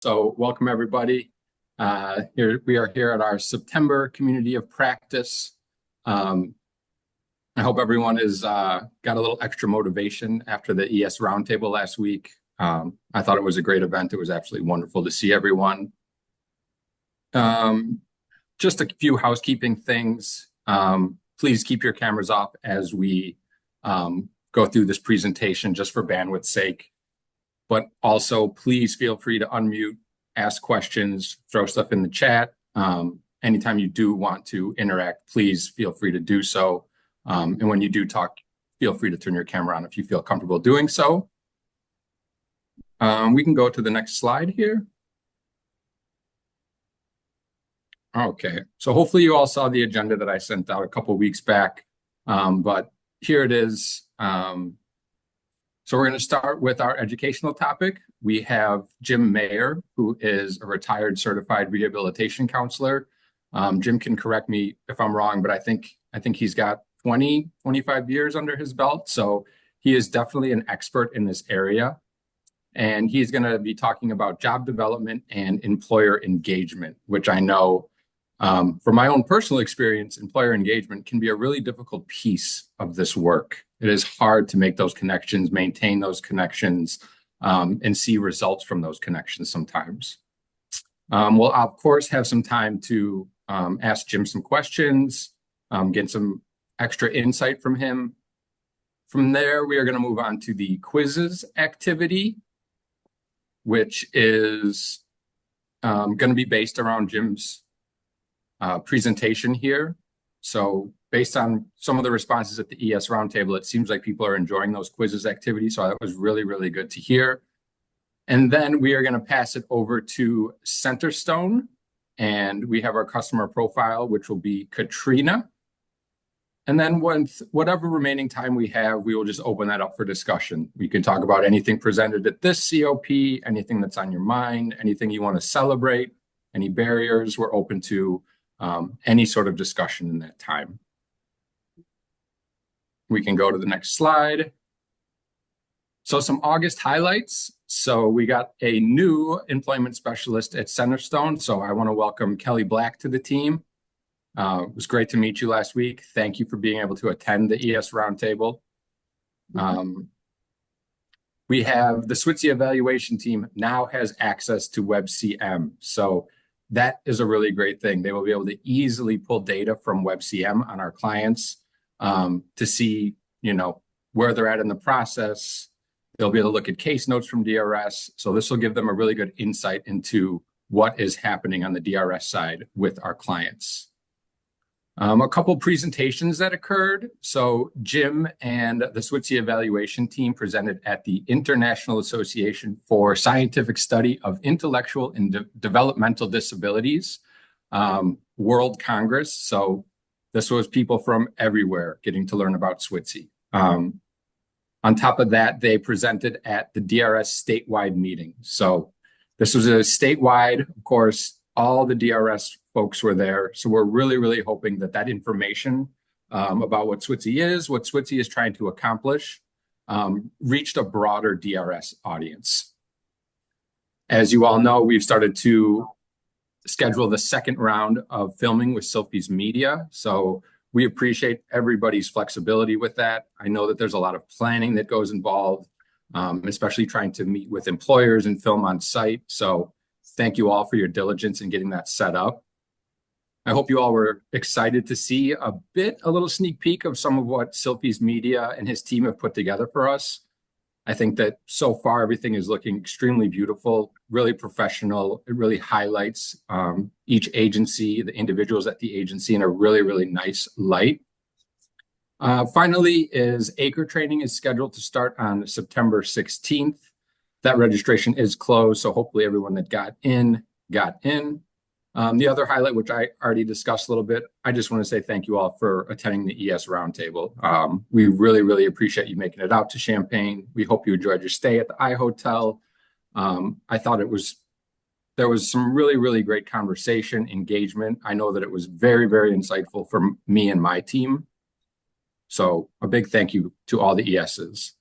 So welcome everybody. Here we are here at our September Community of Practice. I hope everyone has got a little extra motivation after the ES Roundtable last week. I thought it was a great event. It was absolutely wonderful to see everyone. Just a few housekeeping things. Please keep your cameras off as we go through this presentation just for bandwidth's sake. But also, please feel free to unmute, ask questions, throw stuff in the chat. Anytime you do want to interact, please feel free to do so. And when you do talk, feel free to turn your camera on if you feel comfortable doing so. We can go to the next slide here. Okay, so hopefully you all saw the agenda that I sent out a couple weeks back, but here it is. So we're going to start with our educational topic. We have Jim Mayer, who is a retired certified rehabilitation counselor. Jim can correct me if I'm wrong, but I think he's got 25 years under his belt. So he is definitely an expert in this area. And he's going to be talking about job development and employer engagement, which I know from my own personal experience, employer engagement can be a really difficult piece of this work. It is hard to make those connections, maintain those connections, and see results from those connections sometimes. We'll, of course, have some time to ask Jim some questions, get some extra insight from him. From there, we are going to move on to the quizzes activity, which is going to be based around Jim's presentation here. So based on some of the responses at the ES Roundtable, it seems like people are enjoying those quizzes activities. So that was really, really good to hear. And then we are going to pass it over to Centerstone. And we have our customer profile, which will be Katrina. And then with whatever remaining time we have, we will just open that up for discussion. We can talk about anything presented at this COP, anything that's on your mind, anything you want to celebrate, any barriers. We're open to any sort of discussion in that time. We can go to the next slide. So some August highlights. So we got a new employment specialist at Centerstone. So I want to welcome Kelly Black to the team. It was great to meet you last week. Thank you for being able to attend the ES Roundtable. We have the SWTC evaluation team now has access to WebCM. So that is a really great thing. They will be able to easily pull data from WebCM on our clients to see, where they're at in the process. They'll be able to look at case notes from DRS. So this will give them a really good insight into what is happening on the DRS side with our clients. A couple presentations that occurred. So Jim and the SWTC evaluation team presented at the International Association for Scientific Study of Intellectual and Developmental Disabilities World Congress. So this was people from everywhere getting to learn about SWTC. On top of that, they presented at the DRS statewide meeting. So this was a statewide, of course, all the DRS folks were there. So we're really, really hoping that that information about what SWTC is, what SWTC is trying to accomplish, reached a broader DRS audience. As you all know, we've started to schedule the second round of filming with Sylphie's Media. So we appreciate everybody's flexibility with that. I know that there's a lot of planning that goes involved, especially trying to meet with employers and film on site. So thank you all for your diligence in getting that set up. I hope you all were excited to see a little sneak peek of some of what Sylphie's Media and his team have put together for us. I think that so far everything is looking extremely beautiful, really professional. It really highlights each agency, the individuals at the agency in a really, really nice light. Finally, ACRE training is scheduled to start on September 16th. That registration is closed, so hopefully everyone that got in, got in. The other highlight, which I already discussed a little bit, I just want to say thank you all for attending the ES Roundtable. We really, really appreciate you making it out to Champaign. We hope you enjoyed your stay at the iHotel. I thought there was some really, really great conversation, engagement. I know that it was very, very insightful for me and my team. So a big thank you to all the ESs.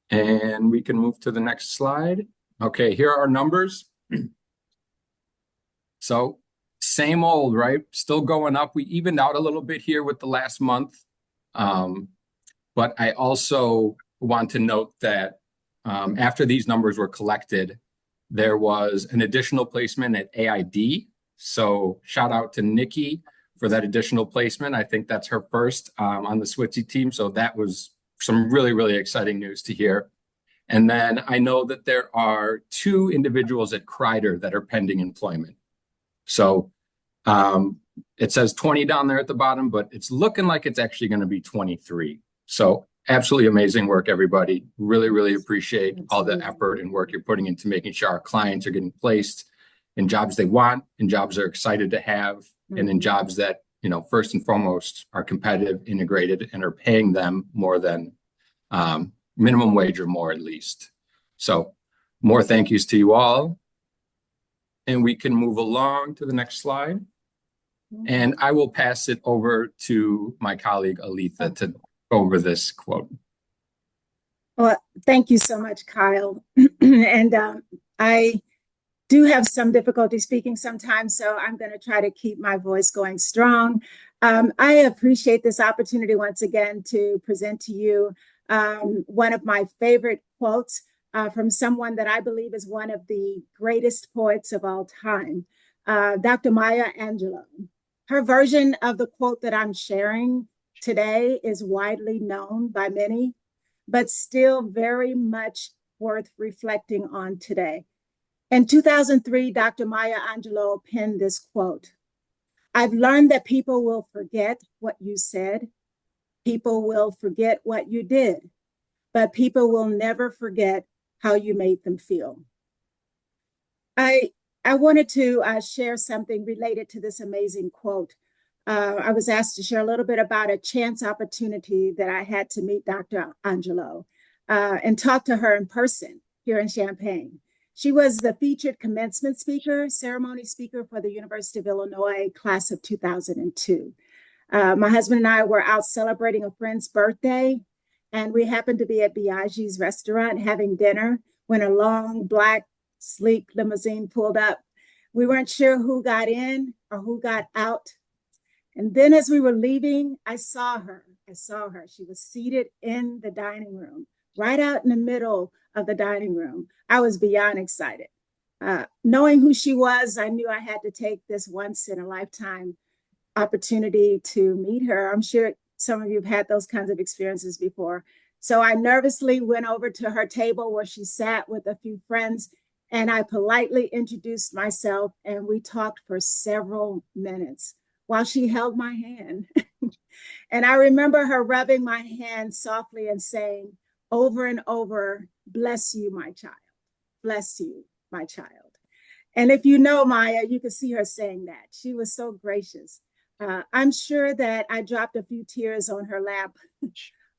And we can move to the next slide. Okay, here are our numbers. So same old, right? Still going up. We evened out a little bit here with the last month. But I also want to note that after these numbers were collected, there was an additional placement at AID. So shout out to Nikki for that additional placement. I think that's her first on the SWTC team. So that was some really, really exciting news to hear. And then I know that there are 2 individuals at Kreider that are pending employment. So it says 20 down there at the bottom, but it's looking like it's actually going to be 23. So absolutely amazing work, everybody. Really, really appreciate all the effort and work you're putting into making sure our clients are getting placed in jobs they want, in jobs they're excited to have, and in jobs that, first and foremost are competitive, integrated, and are paying them more than minimum wage or more at least. So more thank yous to you all. And we can move along to the next slide. And I will pass it over to my colleague, Aletha, to go over this quote. Well, thank you so much, Kyle. And I do have some difficulty speaking sometimes, so I'm going to try to keep my voice going strong. I appreciate this opportunity once again to present to you one of my favorite quotes from someone that I believe is one of the greatest poets of all time, Dr. Maya Angelou. Her version of the quote that I'm sharing today is widely known by many, but still very much worth reflecting on today. In 2003, Dr. Maya Angelou penned this quote: "I've learned that people will forget what you said, people will forget what you did, but people will never forget how you made them feel." I wanted to share something related to this amazing quote. I was asked to share a little bit about a chance opportunity that I had to meet Dr. Angelou and talk to her in person here in Champaign. She was the featured commencement speaker, ceremony speaker for the University of Illinois class of 2002. My husband and I were out celebrating a friend's birthday, and we happened to be at Biaggi's restaurant having dinner when a long, black, sleek limousine pulled up. We weren't sure who got in or who got out. And then as we were leaving, I saw her. She was seated in the dining room, right out in the middle of the dining room. I was beyond excited. Knowing who she was, I knew I had to take this once in a lifetime opportunity to meet her. I'm sure some of you have had those kinds of experiences before. So I nervously went over to her table where she sat with a few friends, and I politely introduced myself, and we talked for several minutes while she held my hand. And I remember her rubbing my hand softly and saying over and over, "Bless you, my child. Bless you, my child." And if you know Maya, you can see her saying that. She was so gracious. I'm sure that I dropped a few tears on her lap,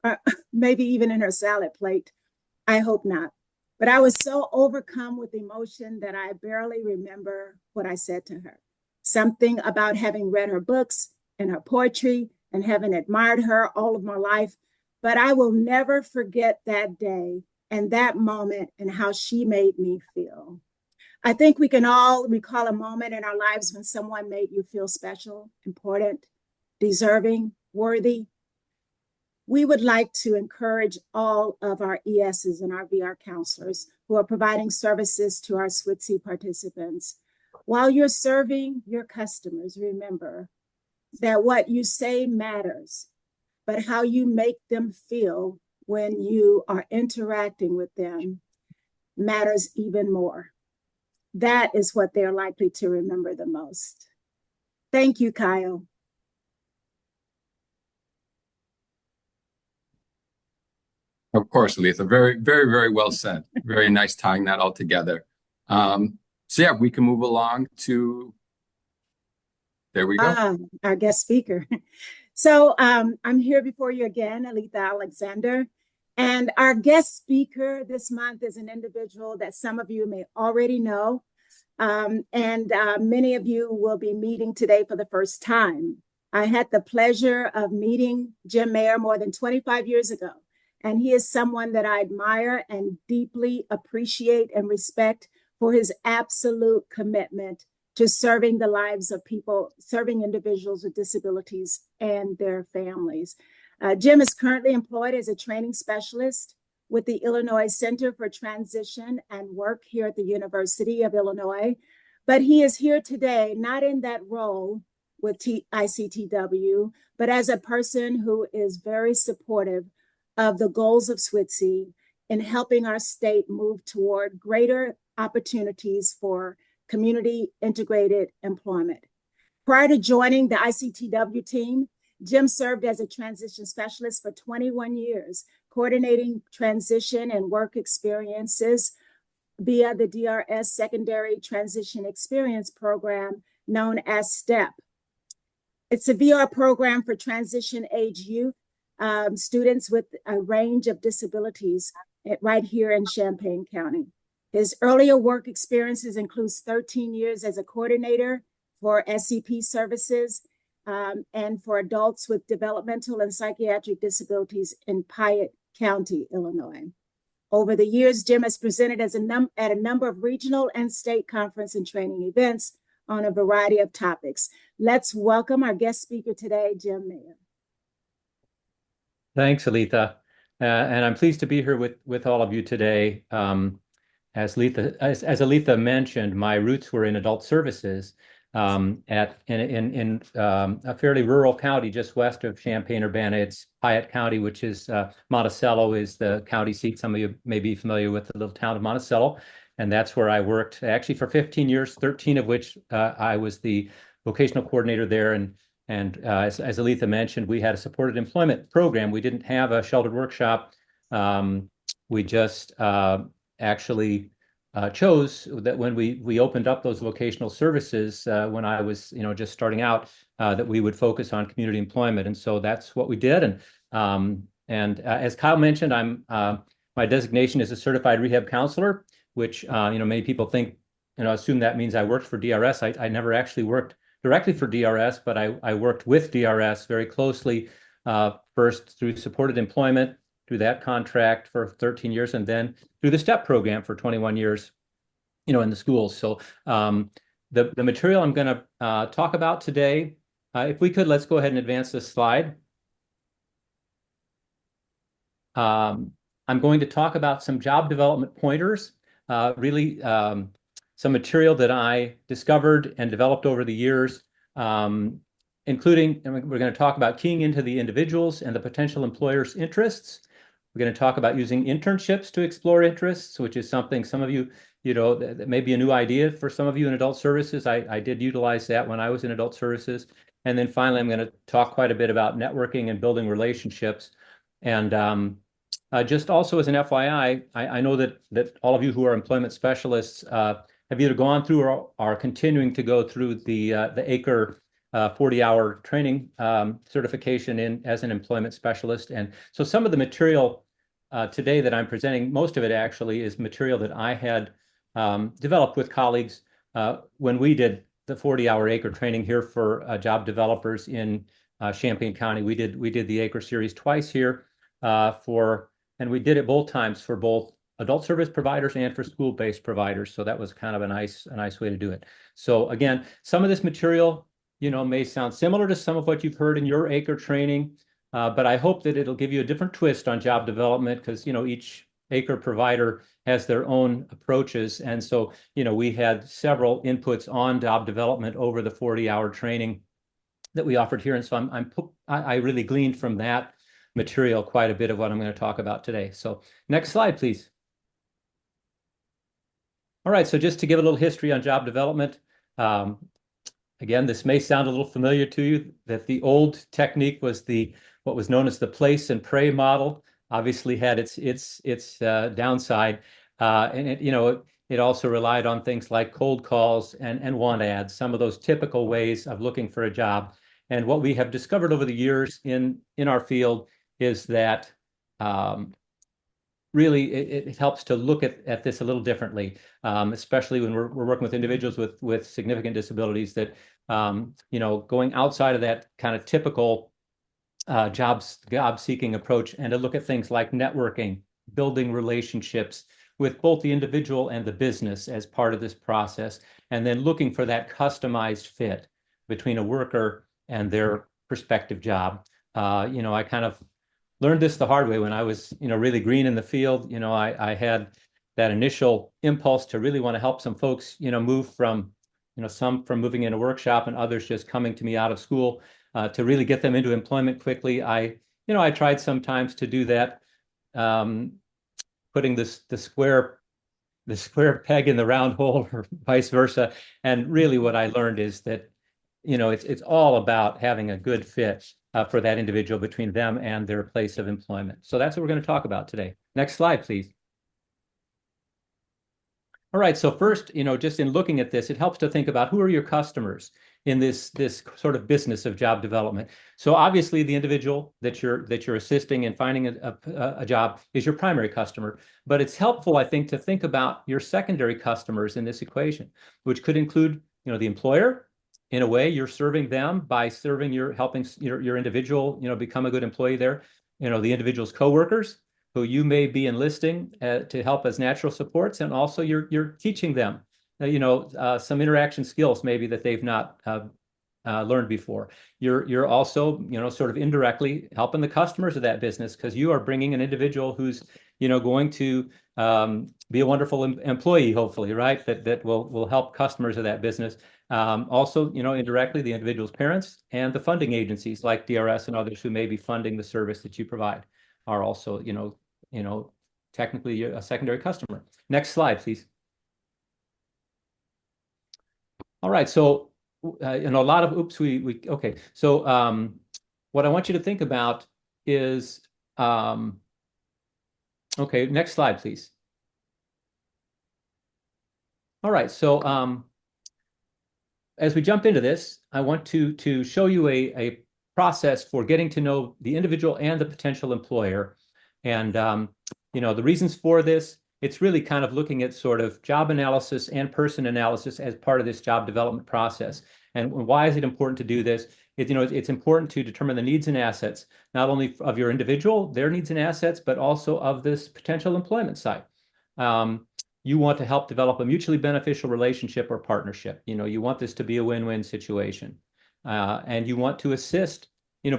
or maybe even in her salad plate. I hope not. But I was so overcome with emotion that I barely remember what I said to her. Something about having read her books and her poetry and having admired her all of my life. But I will never forget that day and that moment and how she made me feel. I think we can all recall a moment in our lives when someone made you feel special, important, deserving, worthy. We would like to encourage all of our ESs and our VR counselors who are providing services to our SWTC participants. While you're serving your customers, remember that what you say matters, but how you make them feel when you are interacting with them matters even more. That is what they're likely to remember the most. Thank you, Kyle. Of course, Aletha. Very, very, very well said. Very nice tying that all together. So yeah, we can move along to, there we go. Our guest speaker. So I'm here before you again, Aletha Alexander. And our guest speaker this month is an individual that some of you may already know. And many of you will be meeting today for the first time. I had the pleasure of meeting Jim Mayer more than 25 years ago And he is someone that I admire and deeply appreciate and respect for his absolute commitment to serving the lives of people, serving individuals with disabilities and their families. Jim is currently employed as a training specialist with the Illinois Center for Transition and Work here at the University of Illinois. But he is here today, not in that role with ICTW, but as a person who is very supportive of the goals of SWTC in helping our state move toward greater opportunities for community integrated employment. Prior to joining the ICTW team, Jim served as a transition specialist for 21 years, coordinating transition and work experiences via the DRS Secondary Transition Experience Program known as STEP. It's a VR program for transition age youth, students with a range of disabilities right here in Champaign County. His earlier work experiences includes 13 years as a coordinator for SCP services and for adults with developmental and psychiatric disabilities in Piatt County, Illinois. Over the years, Jim has presented at a number of regional and state conference and training events on a variety of topics. Let's welcome our guest speaker today, Jim Mayer. Thanks, Aletha. And I'm pleased to be here with all of you today. As Aletha mentioned, my roots were in adult services in a fairly rural county just west of Champaign-Urbana. It's Piatt County, which is Monticello is the county seat. Some of you may be familiar with the little town of Monticello. And that's where I worked actually for 15 years, 13 of which I was the vocational coordinator there. And as Aletha mentioned, we had a supported employment program. We didn't have a sheltered workshop. We just actually chose that when we opened up those vocational services when I was just starting out, that we would focus on community employment. And so that's what we did. And as Kyle mentioned, my designation is a certified rehab counselor, which many people think, assume that means I worked for DRS. I never actually worked directly for DRS, but I worked with DRS very closely, first through supported employment, through that contract for 13 years, and then through the STEP program for 21 years, in the schools. So the material I'm going to talk about today, if we could, let's go ahead and advance this slide. I'm going to talk about some job development pointers, really some material that I discovered and developed over the years, including, and we're going to talk about keying into the individuals and the potential employer's interests. We're going to talk about using internships to explore interests, which is something some of you, that may be a new idea for some of you in adult services. I did utilize that when I was in adult services. And then finally, I'm going to talk quite a bit about networking and building relationships. And just also as an FYI, I know that all of you who are employment specialists have either gone through or are continuing to go through the ACRE 40-hour training certification as an employment specialist. And so some of the material today that I'm presenting, most of it actually is material that I had developed with colleagues when we did the 40-hour ACRE training here for job developers in Champaign County. We did the ACRE series twice here and we did it both times for both adult service providers and for school-based providers. So that was kind of a nice way to do it. So again, some of this material, may sound similar to some of what you've heard in your ACRE training, but I hope that it'll give you a different twist on job development because, each ACRE provider has their own approaches. And so, we had several inputs on job development over the 40-hour training that we offered here. And so I really gleaned from that material quite a bit of what I'm going to talk about today. So next slide, please. All right, so just to give a little history on job development, again, this may sound a little familiar to you, that the old technique was what was known as the place and pray model. Obviously had its downside, and it also relied on things like cold calls and want ads, some of those typical ways of looking for a job. And what we have discovered over the years in our field is that really it helps to look at this a little differently, especially when we're working with individuals with significant disabilities that, going outside of that kind of typical job seeking approach, and to look at things like networking, building relationships with both the individual and the business as part of this process, and then looking for that customized fit between a worker and their prospective job. I kind of learned this the hard way when I was, really green in the field. I had that initial impulse to really want to help some folks, move from, some from moving in a workshop and others just coming to me out of school, to really get them into employment quickly. I tried sometimes to do that, putting the square peg in the round hole or vice versa. And really what I learned is that, it's all about having a good fit for that individual between them and their place of employment. So that's what we're going to talk about today. Next slide, please. All right, so first, just in looking at this, it helps to think about who are your customers in this sort of business of job development. So obviously, the individual that you're assisting in finding a job is your primary customer, but it's helpful, I think, to think about your secondary customers in this equation, which could include, the employer. In a way, you're serving them by helping your individual, become a good employee there. The individual's coworkers, who you may be enlisting to help as natural supports, and also you're teaching them, some interaction skills maybe that they've not learned before. You're also, sort of indirectly helping the customers of that business, because you are bringing an individual who's, going to be a wonderful employee, hopefully, right? That will help customers of that business. Also, indirectly, the individual's parents and the funding agencies like DRS and others who may be funding the service that you provide are also, technically a secondary customer. Next slide, please. All right, so a lot of okay. So what I want you to think about is okay. Next slide, please. All right, so as we jump into this, I want to show you a process for getting to know the individual and the potential employer. And, the reasons for this, it's really kind of looking at sort of job analysis and person analysis as part of this job development process. And why is it important to do this? It's important to determine the needs and assets, not only of your individual, their needs and assets, but also of this potential employment site. You want to help develop a mutually beneficial relationship or partnership. You want this to be a win-win situation. And you want to assist,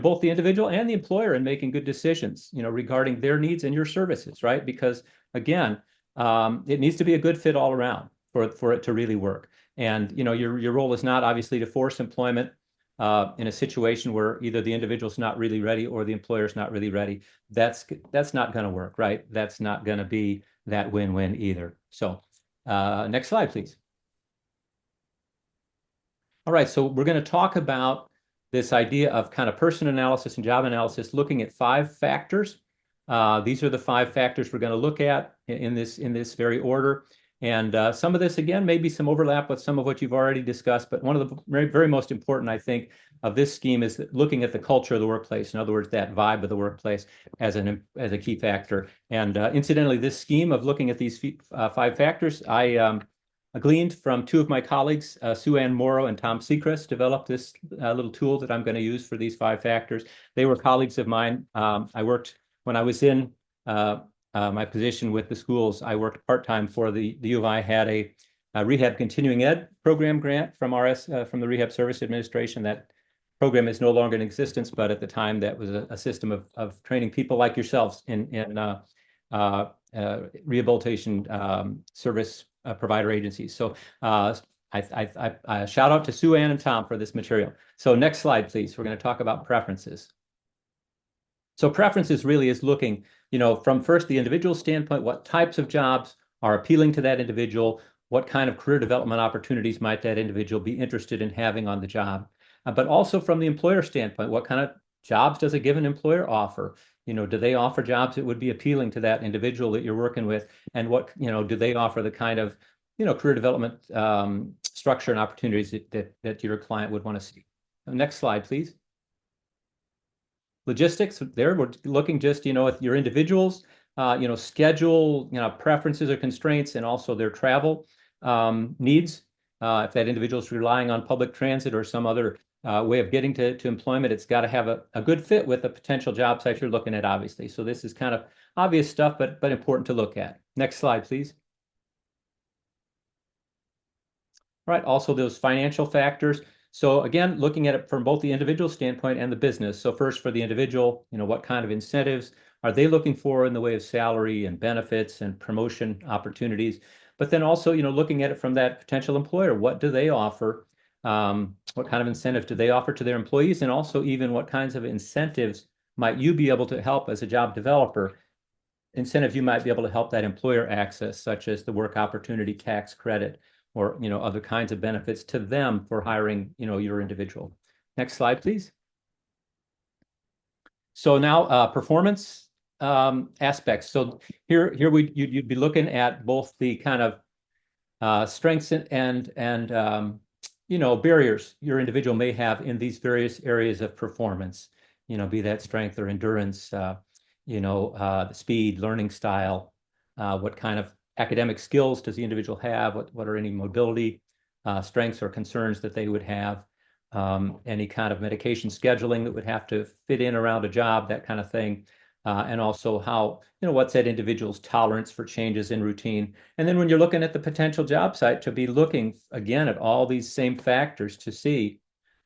both the individual and the employer in making good decisions, regarding their needs and your services, right? Because again, it needs to be a good fit all around for it to really work. And, your role is not obviously to force employment in a situation where either the individual's not really ready or the employer's not really ready. That's not going to work, right? That's not going to be that win-win either. So next slide, please. All right, so we're going to talk about this idea of kind of person analysis and job analysis, looking at 5 factors. These are the 5 factors we're going to look at in this very order. And some of this, again, maybe some overlap with some of what you've already discussed, but one of the very, very most important, I think, of this scheme is looking at the culture of the workplace. In other words, that vibe of the workplace as a key factor. And incidentally, this scheme of looking at these 5 factors, I gleaned from 2 of my colleagues, Sue Ann Morrow and Tom Sechrest, developed this little tool that I'm going to use for these 5 factors. They were colleagues of mine. I worked when I was in my position with the schools. I worked part-time for the U of I had a rehab continuing ed program grant from from the Rehab Service Administration. That program is no longer in existence, but at the time that was a system of training people like yourselves in rehabilitation service provider agencies. So I shout out to Sue Ann and Tom for this material. So next slide, please. We're going to talk about preferences. So preferences really is looking, from first the individual standpoint, what types of jobs are appealing to that individual, what kind of career development opportunities might that individual be interested in having on the job, but also from the employer standpoint, what kind of jobs does a given employer offer? Do they offer jobs that would be appealing to that individual that you're working with? And what, do they offer the kind of, career development structure and opportunities that your client would want to see? Next slide, please. Logistics, there we're looking just, at your individuals, schedule, preferences or constraints, and also their travel needs. If that individual is relying on public transit or some other way of getting to employment. It's got to have a good fit with the potential job site you're looking at, obviously. So this is kind of obvious stuff, but important to look at. Next slide, please. All right, also those financial factors. So again, looking at it from both the individual standpoint and the business. So first for the individual, what kind of incentives are they looking for in the way of salary and benefits and promotion opportunities? But then also, looking at it from that potential employer, what do they offer? What kind of incentive do they offer to their employees? And also even what kinds of incentives might you be able to help as a job developer? Incentives you might be able to help that employer access, such as the work opportunity tax credit, or other kinds of benefits to them for hiring your individual. Next slide, please. So now performance aspects. So here you'd be looking at both the kind of strengths and barriers your individual may have in these various areas of performance. Be that strength or endurance, the speed, learning style, what kind of academic skills does the individual have? What are any mobility strengths or concerns that they would have? Any kind of medication scheduling that would have to fit in around a job, that kind of thing. And also how, what's that individual's tolerance for changes in routine. And then when you're looking at the potential job site, to be looking again at all these same factors to see,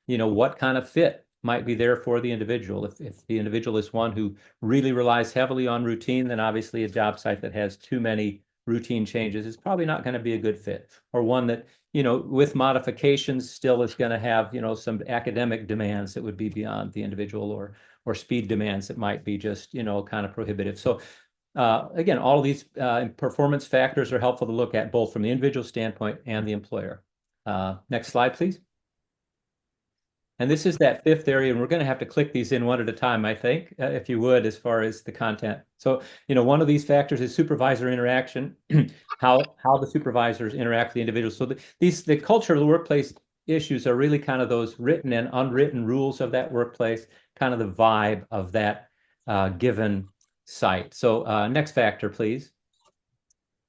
what kind of fit might be there for the individual. If the individual is one who really relies heavily on routine, then obviously a job site that has too many routine changes is probably not going to be a good fit, or one that, with modifications still is going to have, some academic demands that would be beyond the individual, or speed demands that might be just, kind of prohibitive. So again, all of these performance factors are helpful to look at both from the individual standpoint and the employer. Next slide, please. And this is that fifth area, and we're going to have to click these in one at a time, I think, if you would, as far as the content. So, one of these factors is supervisor interaction, how the supervisors interact with the individuals. So the culture of the workplace issues are really kind of those written and unwritten rules of that workplace, kind of the vibe of that given site. So next factor, please.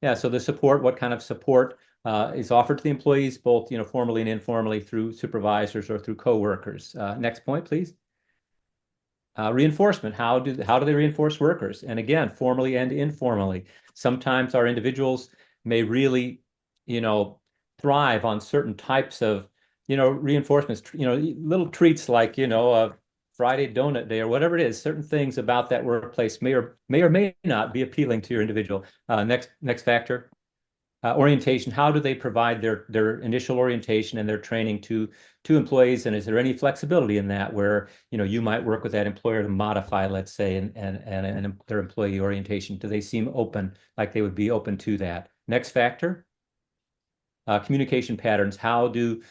Yeah, so the support, what kind of support is offered to the employees, both formally and informally through supervisors or through coworkers. Next point, please. Reinforcement. How do they reinforce workers? And again, formally and informally. Sometimes our individuals may really, thrive on certain types of, reinforcements. Little treats like a Friday donut day or whatever it is. Certain things about that workplace may or may not be appealing to your individual. Next factor. Orientation. How do they provide their initial orientation and their training to employees? And is there any flexibility in that where you might work with that employer to modify, let's say, and their employee orientation? Do they seem open, like they would be open to that? Next factor. Communication patterns. How do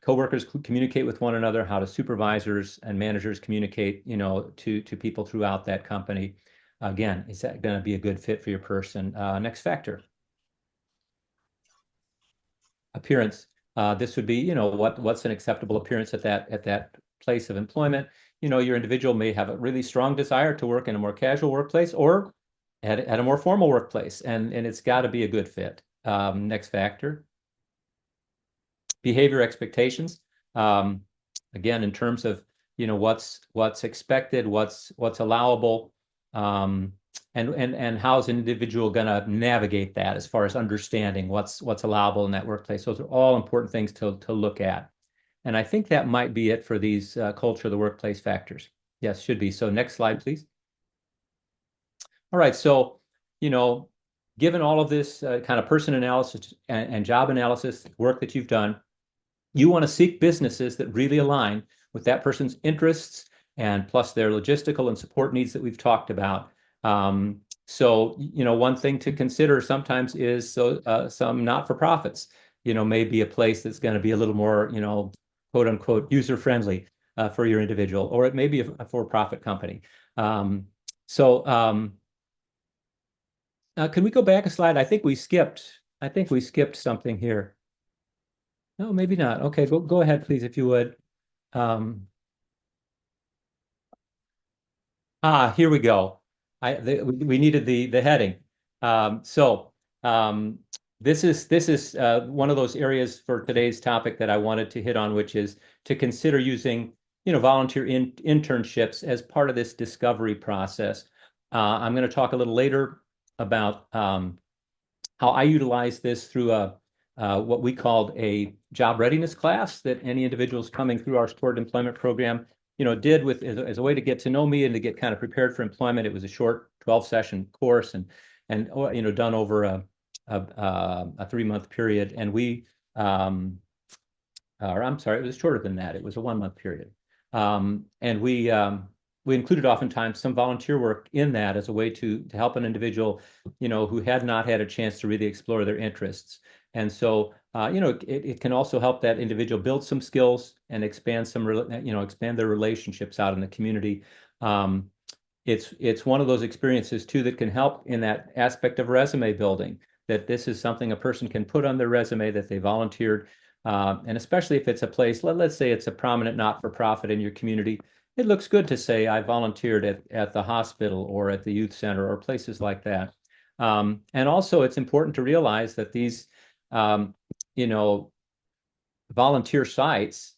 coworkers communicate with one another? How do supervisors and managers communicate to people throughout that company? Again, is that going to be a good fit for your person? Next factor. Appearance. This would be, what's an acceptable appearance at that place of employment. Your individual may have a really strong desire to work in a more casual workplace or at a more formal workplace, and it's got to be a good fit. Next factor. Behavior expectations. Again, in terms of what's expected, what's allowable. And how's an individual going to navigate that as far as understanding what's allowable in that workplace? Those are all important things to look at. And I think that might be it for these culture of the workplace factors. Yes, should be. So next slide, please. All right. So, given all of this kind of person analysis and job analysis work that you've done, you want to seek businesses that really align with that person's interests and plus their logistical and support needs that we've talked about. So, one thing to consider sometimes is some not-for-profits, may be a place that's going to be a little more, quote unquote, user-friendly for your individual, or it may be a for-profit company. Can we go back a slide? I think we skipped something here. No, maybe not. Okay, go ahead, please, if you would. Here we go. We needed the heading. this is one of those areas for today's topic that I wanted to hit on, which is to consider using, volunteer internships as part of this discovery process. I'm going to talk a little later about how I utilize this through what we called a job readiness class that any individuals coming through our supported employment program, did with as a way to get to know me and to get kind of prepared for employment. It was a short 12-session course and done over a 3-month period. And or I'm sorry, it was shorter than that. It was a 1-month period. And we included oftentimes some volunteer work in that as a way to help an individual, who had not had a chance to really explore their interests. And so, it can also help that individual build some skills and expand expand their relationships out in the community. It's one of those experiences too that can help in that aspect of resume building, that this is something a person can put on their resume that they volunteered. And especially if it's a place, let's say it's a prominent not-for-profit in your community, it looks good to say I volunteered at the hospital or at the youth center or places like that. And also it's important to realize that these, volunteer sites,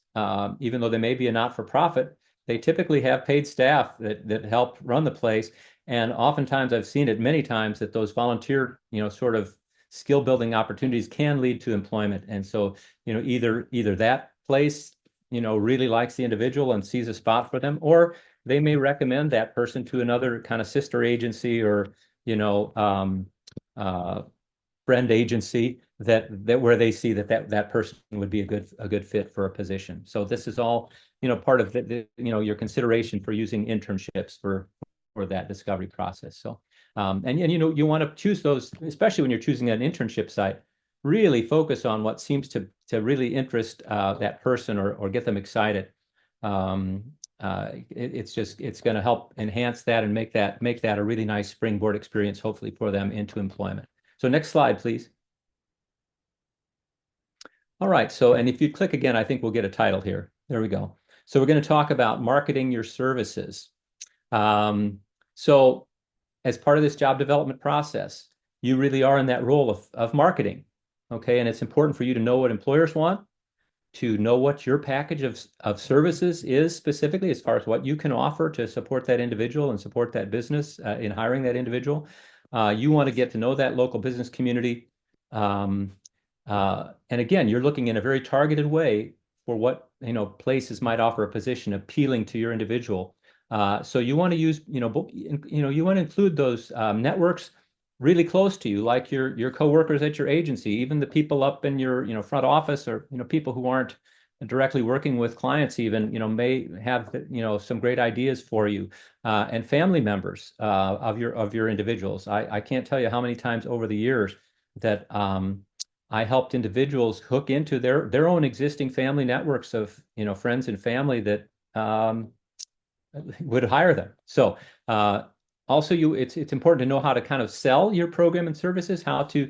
even though they may be a not-for-profit, they typically have paid staff that help run the place. And oftentimes I've seen it many times that those volunteer, sort of skill building opportunities can lead to employment. And so, either that place, really likes the individual and sees a spot for them, or they may recommend that person to another kind of sister agency or, friend agency that where they see that person would be a good fit for a position. So this is all, part of your consideration for using internships for that discovery process. So, and you want to choose those, especially when you're choosing an internship site, really focus on what seems to really interest that person or get them excited. It's going to help enhance that and make that a really nice springboard experience, hopefully for them into employment. So next slide, please. All right. So, and if you click again, I think we'll get a title here. There we go. So we're going to talk about marketing your services. So as part of this job development process, you really are in that role of marketing. Okay. And it's important for you to know what employers want, to know what your package of services is specifically as far as what you can offer to support that individual and support that business in hiring that individual. You want to get to know that local business community. And again, you're looking in a very targeted way for what, places might offer a position appealing to your individual. So you want to use, you want to include those networks really close to you, like your coworkers at your agency, even the people up in your, front office, or, people who aren't directly working with clients even, may have, some great ideas for you, and family members of your individuals. I can't tell you how many times over the years that I helped individuals hook into their own existing family networks of, friends and family that would hire them. So also it's important to know how to kind of sell your program and services, how to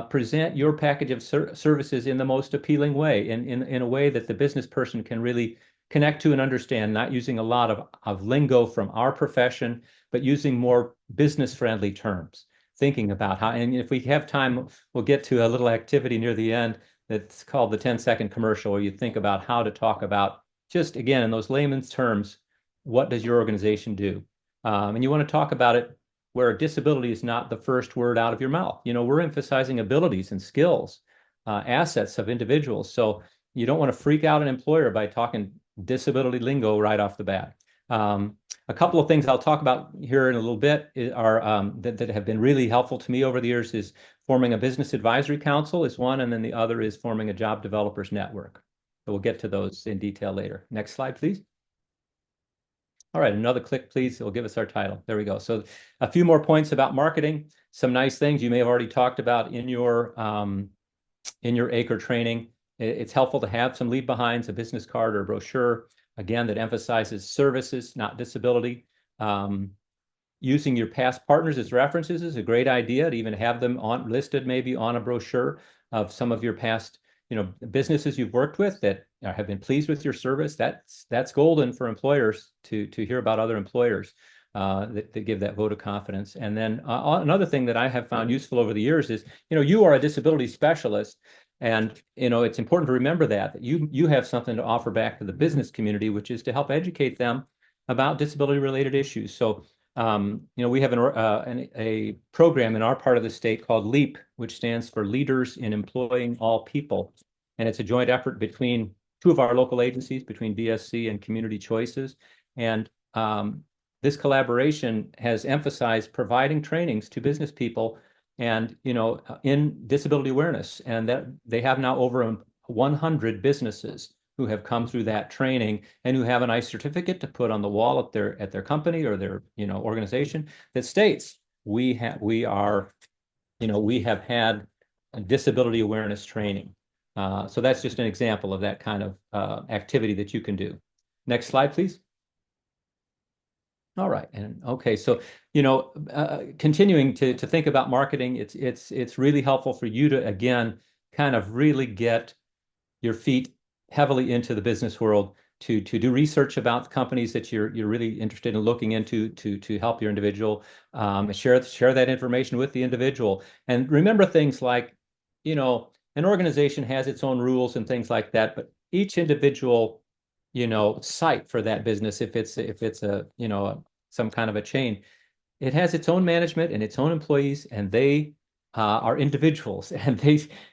present your package of services in the most appealing way, in a way that the business person can really connect to and understand, not using a lot of lingo from our profession, but using more business-friendly terms, thinking about how, and if we have time, we'll get to a little activity near the end that's called the 10-second commercial, where you think about how to talk about, just again, in those layman's terms, what does your organization do? And you want to talk about it where disability is not the first word out of your mouth. We're emphasizing abilities and skills, assets of individuals. So you don't want to freak out an employer by talking disability lingo right off the bat. A couple of things I'll talk about here in a little bit are that have been really helpful to me over the years is forming a business advisory council is one, and then the other is forming a job developers network. So we'll get to those in detail later. Next slide, please. All right, another click, please. It'll give us our title. There we go. So a few more points about marketing. Some nice things you may have already talked about in your ACRE training. It's helpful to have some leave behinds, a business card or a brochure, again, that emphasizes services, not disability. Using your past partners as references is a great idea, to even have them listed maybe on a brochure of some of your past businesses you've worked with that have been pleased with your service. That's golden for employers to hear about other employers. that give that vote of confidence. And then another thing that I have found useful over the years is, you are a disability specialist, and it's important to remember that you have something to offer back to the business community, which is to help educate them about disability related issues. So we have a program in our part of the state called LEAP, which stands for Leaders in Employing All People. And it's a joint effort between two of our local agencies, between BSC and Community Choices. And this collaboration has emphasized providing trainings to business people and, in disability awareness. And that they have now over 100 businesses who have come through that training and who have a nice certificate to put on the wall at their company or their organization that states we have had a disability awareness training. So that's just an example of that kind of activity that you can do. Next slide, please. All right, and okay, so continuing to think about marketing, it's really helpful for you to again kind of really get your feet heavily into the business world, to do research about companies that you're really interested in looking into to help your individual, share that information with the individual, and remember things like an organization has its own rules and things like that, but each individual site for that business, if it's a some kind of a chain, it has its own management and its own employees, and they are individuals, and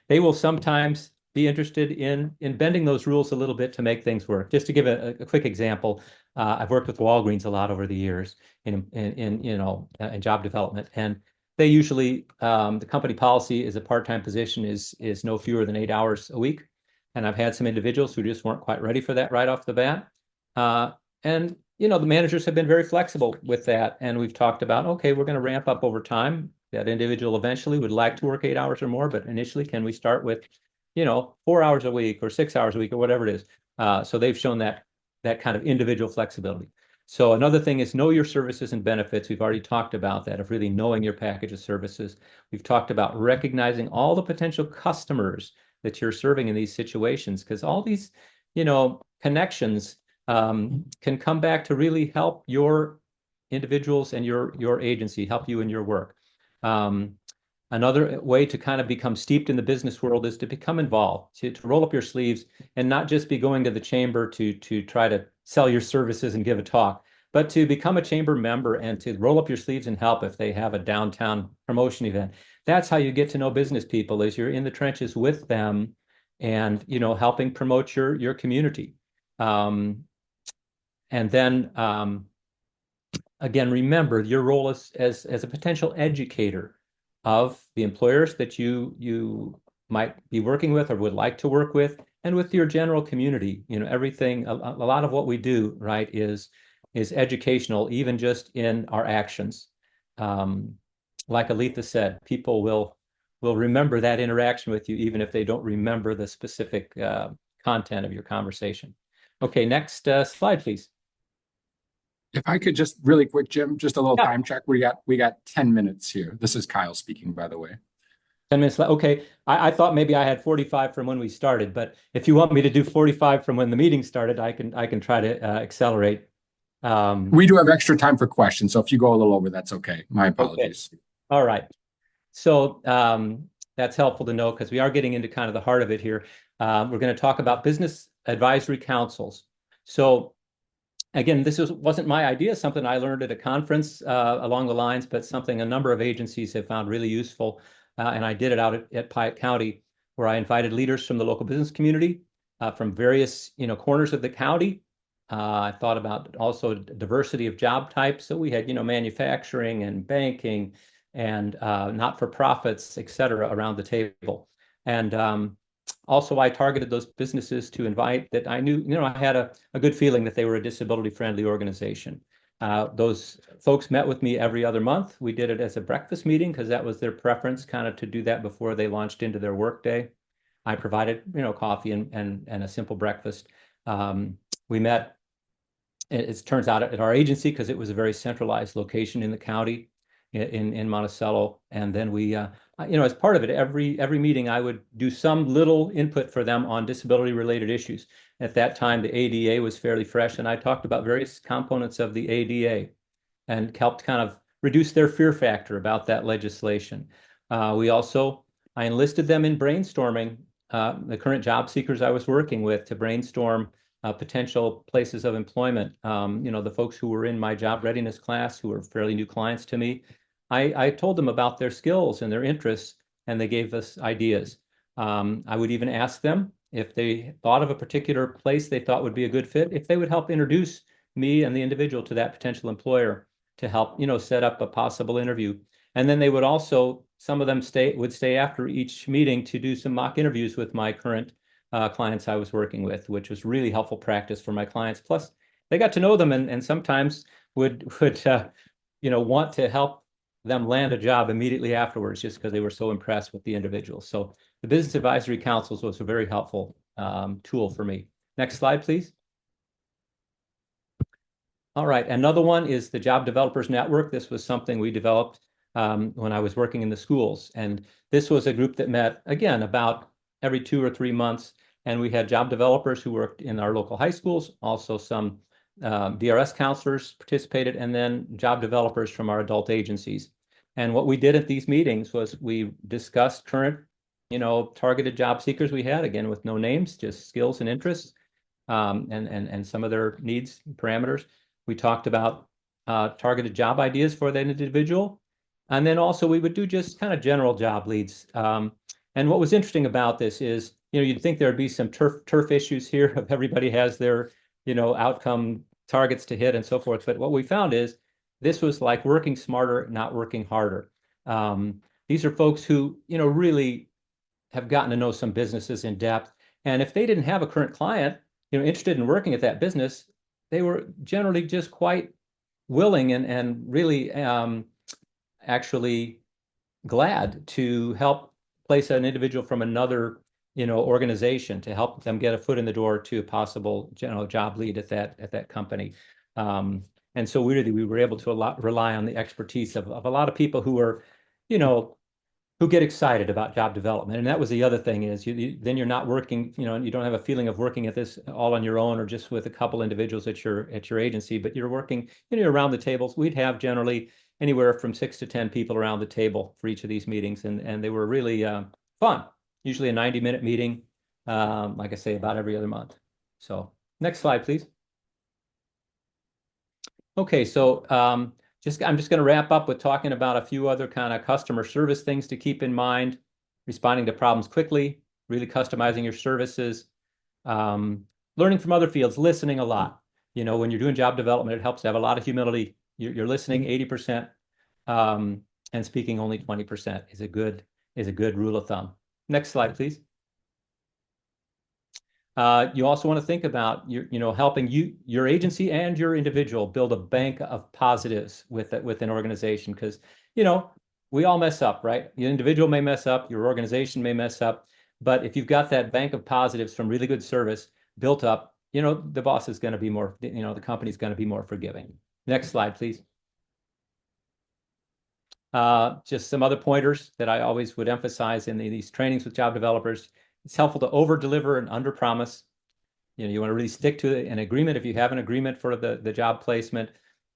they will sometimes be interested in bending those rules a little bit to make things work. Just to give a quick example, I've worked with Walgreens a lot over the years in job development, and they usually the company policy is a part-time position is no fewer than 8 hours a week, and I've had some individuals who just weren't quite ready for that right off the bat, and the managers have been very flexible with that, and we've talked about, okay, we're going to ramp up over time. That individual eventually would like to work 8 hours or more, but initially, can we start with 4 hours a week or 6 hours a week or whatever it is. So they've shown that kind of individual flexibility. So another thing is know your services and benefits. We've already talked about that, of really knowing your package of services. We've talked about recognizing all the potential customers that you're serving in these situations, because all these, connections can come back to really help your individuals and your agency, help you in your work. Another way to kind of become steeped in the business world is to become involved, to roll up your sleeves and not just be going to the chamber to try to sell your services and give a talk, but to become a chamber member and to roll up your sleeves and help if they have a downtown promotion event. That's how you get to know business people, is you're in the trenches with them and, helping promote your community. And then, again, remember your role as a potential educator of the employers that you might be working with or would like to work with, and with your general community. Everything, a lot of what we do, right, is educational, even just in our actions. Like Aletha said, people will remember that interaction with you, even if they don't remember the specific content of your conversation. Okay, next slide, please. If I could just really quick, Jim, just a little time check. We got 10 minutes here. This is Kyle speaking, by the way. 10 minutes left. Okay. I thought maybe I had 45 from when we started, but if you want me to do 45 from when the meeting started, I can try to accelerate. We do have extra time for questions, so if you go a little over, that's okay. My apologies. Okay. All right. So that's helpful to know, because we are getting into kind of the heart of it here. We're going to talk about business advisory councils. So again, this wasn't my idea, something I learned at a conference along the lines, but something a number of agencies have found really useful. And I did it out at Piatt County, where I invited leaders from the local business community, from various corners of the county. I thought about also diversity of job types. So we had manufacturing and banking and not-for-profits, et cetera, around the table. And also, I targeted those businesses to invite that I knew, I had a good feeling that they were a disability-friendly organization. Those folks met with me every other month. We did it as a breakfast meeting because that was their preference, kind of to do that before they launched into their workday. I provided, coffee and a simple breakfast. We met, it turns out, at our agency, because it was a very centralized location in the county in Monticello. And then we, as part of it, every meeting, I would do some little input for them on disability-related issues. At that time, the ADA was fairly fresh, and I talked about various components of the ADA. and helped kind of reduce their fear factor about that legislation. I enlisted them in brainstorming, the current job seekers I was working with, to brainstorm potential places of employment. The folks who were in my job readiness class, who were fairly new clients to me, I told them about their skills and their interests, and they gave us ideas. I would even ask them if they thought of a particular place they thought would be a good fit, if they would help introduce me and the individual to that potential employer to help, set up a possible interview. And then they would also, some of them would stay after each meeting to do some mock interviews with my current clients I was working with, which was really helpful practice for my clients. Plus, they got to know them and sometimes would want to help them land a job immediately afterwards, just because they were so impressed with the individual. So the Business Advisory Councils was a very helpful tool for me. Next slide, please. All right, another one is the Job Developers Network. This was something we developed when I was working in the schools. And this was a group that met, again, about every 2 or 3 months. And we had job developers who worked in our local high schools, also some DRS counselors participated, and then job developers from our adult agencies. And what we did at these meetings was we discussed current, targeted job seekers we had, again, with no names, just skills and interests, and some of their needs, parameters. We talked about targeted job ideas for that individual. And then also we would do just kind of general job leads. And what was interesting about this is, you'd think there'd be some turf issues here if everybody has their, outcome targets to hit and so forth. But what we found is this was like working smarter, not working harder. These are folks who, really have gotten to know some businesses in depth. And if they didn't have a current client, interested in working at that business, they were generally just quite willing and really actually glad to help place an individual from another organization to help them get a foot in the door to a possible job lead at that company. And so we were able to rely on the expertise of a lot of people who are, who get excited about job development. And that was the other thing is then you're not working, you don't have a feeling of working at this all on your own or just with a couple individuals at your agency, but you're working, around the tables. We'd have generally anywhere from 6 to 10 people around the table for each of these meetings. And they were really fun, usually a 90-minute meeting, like I say, about every other month. So next slide, please. Okay, so I'm just going to wrap up with talking about a few other kind of customer service things to keep in mind: responding to problems quickly, really customizing your services, learning from other fields, listening a lot. When you're doing job development, it helps to have a lot of humility. You're listening 80%, and speaking only 20% is a good rule of thumb. Next slide, please. You also want to think about helping your agency and your individual build a bank of positives with an organization, because we all mess up, right? The individual may mess up, your organization may mess up, but if you've got that bank of positives from really good service built up, the boss is going to be more, the company's going to be more forgiving. Next slide, please. Just some other pointers that I always would emphasize in these trainings with job developers. It's helpful to over-deliver and under-promise. You want to really stick to an agreement if you have an agreement for the job placement.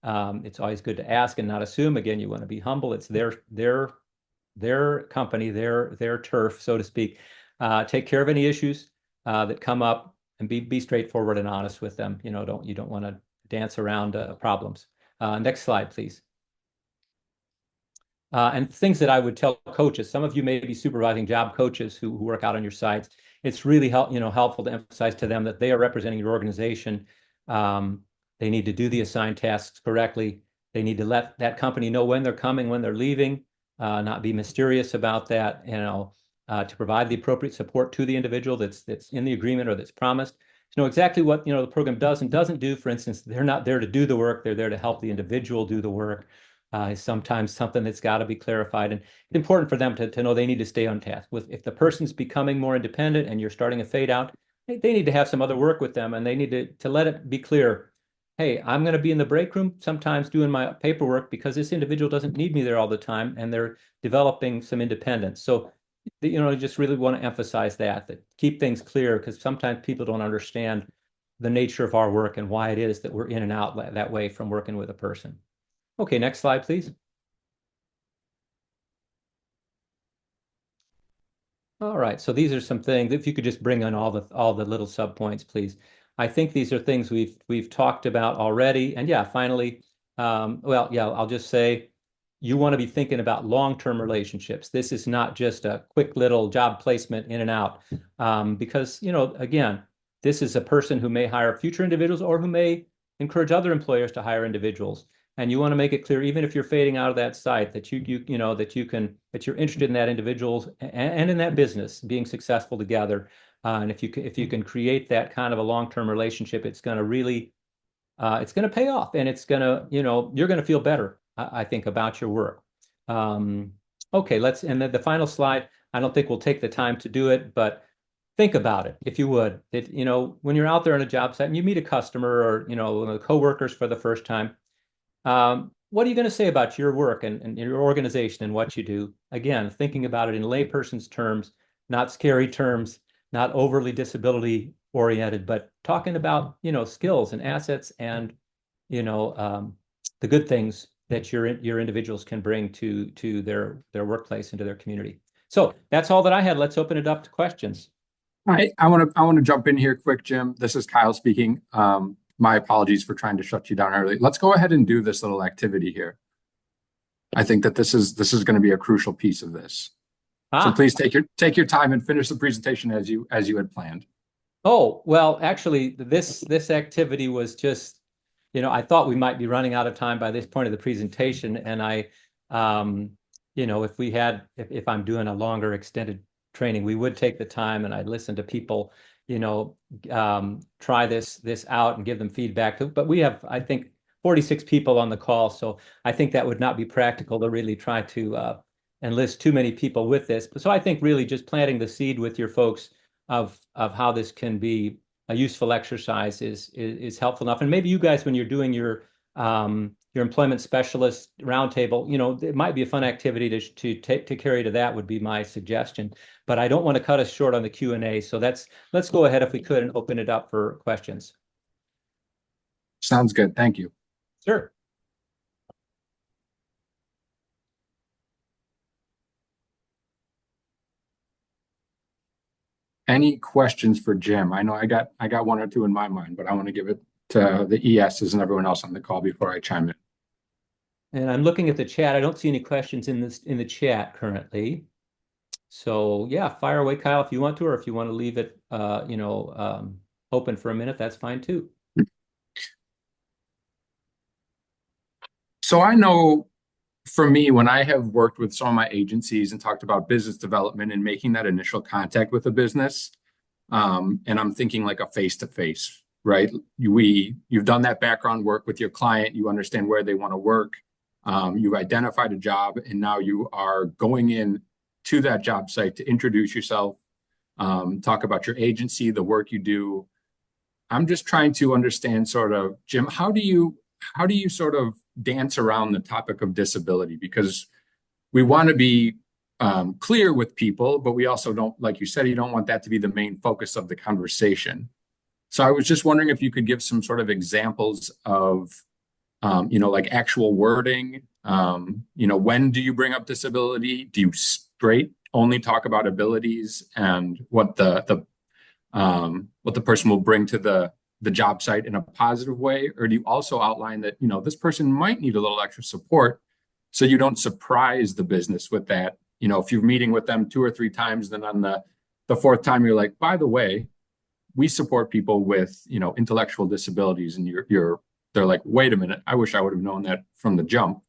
It's always good to ask and not assume. Again, you want to be humble. It's their company, their turf, so to speak. Take care of any issues that come up and be straightforward and honest with them. You don't want to dance around problems. Next slide, please. And things that I would tell coaches. Some of you may be supervising job coaches who work out on your sites. It's really helpful to emphasize to them that they are representing your organization. They need to do the assigned tasks correctly. They need to let that company know when they're coming, when they're leaving, not be mysterious about that, to provide the appropriate support to the individual that's in the agreement or that's promised. To know exactly what the program does and doesn't do. For instance, they're not there to do the work, they're there to help the individual do the work. Is sometimes something that's got to be clarified, and it's important for them to know they need to stay on task. If the person's becoming more independent and you're starting to fade out, they need to have some other work with them, and they need to let it be clear, hey, I'm going to be in the break room sometimes doing my paperwork because this individual doesn't need me there all the time, and they're developing some independence. So just really want to emphasize that keep things clear, because sometimes people don't understand the nature of our work and why it is that we're in and out that way from working with a person. Okay, next slide, please. All right, so these are some things, if you could just bring on all the little subpoints, please. I think these are things we've talked about already. And yeah, finally, I'll just say you want to be thinking about long-term relationships. This is not just a quick little job placement in and out. Because, again, this is a person who may hire future individuals or who may encourage other employers to hire individuals. And you want to make it clear, even if you're fading out of that site, that that you're interested in that individuals and in that business being successful together. And if you can create that kind of a long-term relationship, it's going to really it's going to pay off, and it's going to you're going to feel better, I think, about your work. Okay, and then the final slide. I don't think we'll take the time to do it, but think about it, if you would. When you're out there on a job site and you meet a customer or one of the coworkers for the first time. What are you going to say about your work and your organization and what you do? Again, thinking about it in layperson's terms, not scary terms, not overly disability oriented, but talking about, skills and assets and, the good things that your individuals can bring to their workplace and to their community. So that's all that I had. Let's open it up to questions. I want to jump in here quick, Jim. This is Kyle speaking. My apologies for trying to shut you down early. Let's go ahead and do this little activity here. I think that this is going to be a crucial piece of this. So please take your time and finish the presentation as you had planned. Oh, well, actually, this activity was just, I thought we might be running out of time by this point of the presentation, and if I'm doing a longer extended training, we would take the time and I'd listen to people try this out and give them feedback. But we have, I think, 46 people on the call, so I think that would not be practical to really try to enlist too many people with this. So I think really just planting the seed with your folks of how this can be a useful exercise is helpful enough. And maybe you guys, when you're doing your employment specialist roundtable, it might be a fun activity to carry to that would be my suggestion. But I don't want to cut us short on the Q&A. So let's go ahead, if we could, and open it up for questions. Sounds good. Thank you. Sure. Any questions for Jim? I know I got one or two in my mind, but I want to give it to the ESs and everyone else on the call before I chime in. And I'm looking at the chat. I don't see any questions in the chat currently. So yeah, fire away, Kyle, if you want to, or if you want to leave it open for a minute, that's fine too. So I know for me, when I have worked with some of my agencies and talked about business development and making that initial contact with a business, and I'm thinking like a face-to-face, right? You've done that background work with your client, you understand where they want to work, you've identified a job, and now you are going in to that job site to introduce yourself, talk about your agency, the work you do. I'm just trying to understand sort of, Jim, how do you sort of dance around the topic of disability? Because we want to be clear with people, but we also don't, like you said, you don't want that to be the main focus of the conversation. So I was just wondering if you could give some sort of examples of, like actual wording. When do you bring up disability? Do you straight only talk about abilities and what the person will bring to the job site in a positive way? Or do you also outline that, this person might need a little extra support so you don't surprise the business with that? If you're meeting with them 2 or 3 times, then on the fourth time, you're like, by the way, we support people with, intellectual disabilities. And they're like, wait a minute, I wish I would have known that from the jump.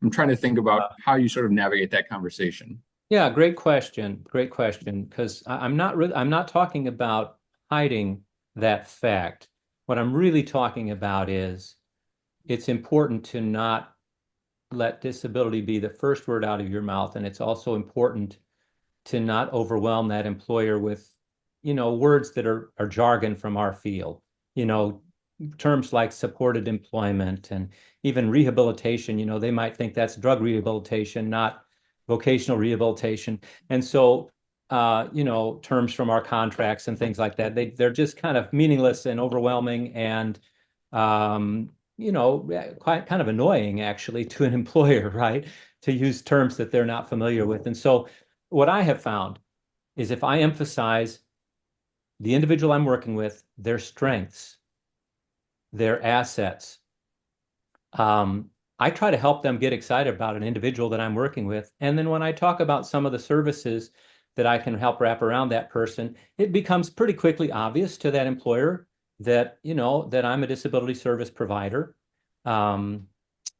I'm trying to think about how you sort of navigate that conversation. Yeah, great question. Great question. Because I'm not talking about hiding that fact. What I'm really talking about is it's important to not let disability be the first word out of your mouth. And it's also important to not overwhelm that employer with, words that are jargon from our field, terms like supported employment and even rehabilitation. They might think that's drug rehabilitation, not vocational rehabilitation. And so terms from our contracts and things like that, they're just kind of meaningless and overwhelming. And quite kind of annoying actually to an employer, right? To use terms that they're not familiar with. And so what I have found is if I emphasize the individual I'm working with, their strengths, their assets, I try to help them get excited about an individual that I'm working with. And then when I talk about some of the services that I can help wrap around that person, it becomes pretty quickly obvious to that employer that, that I'm a disability service provider. And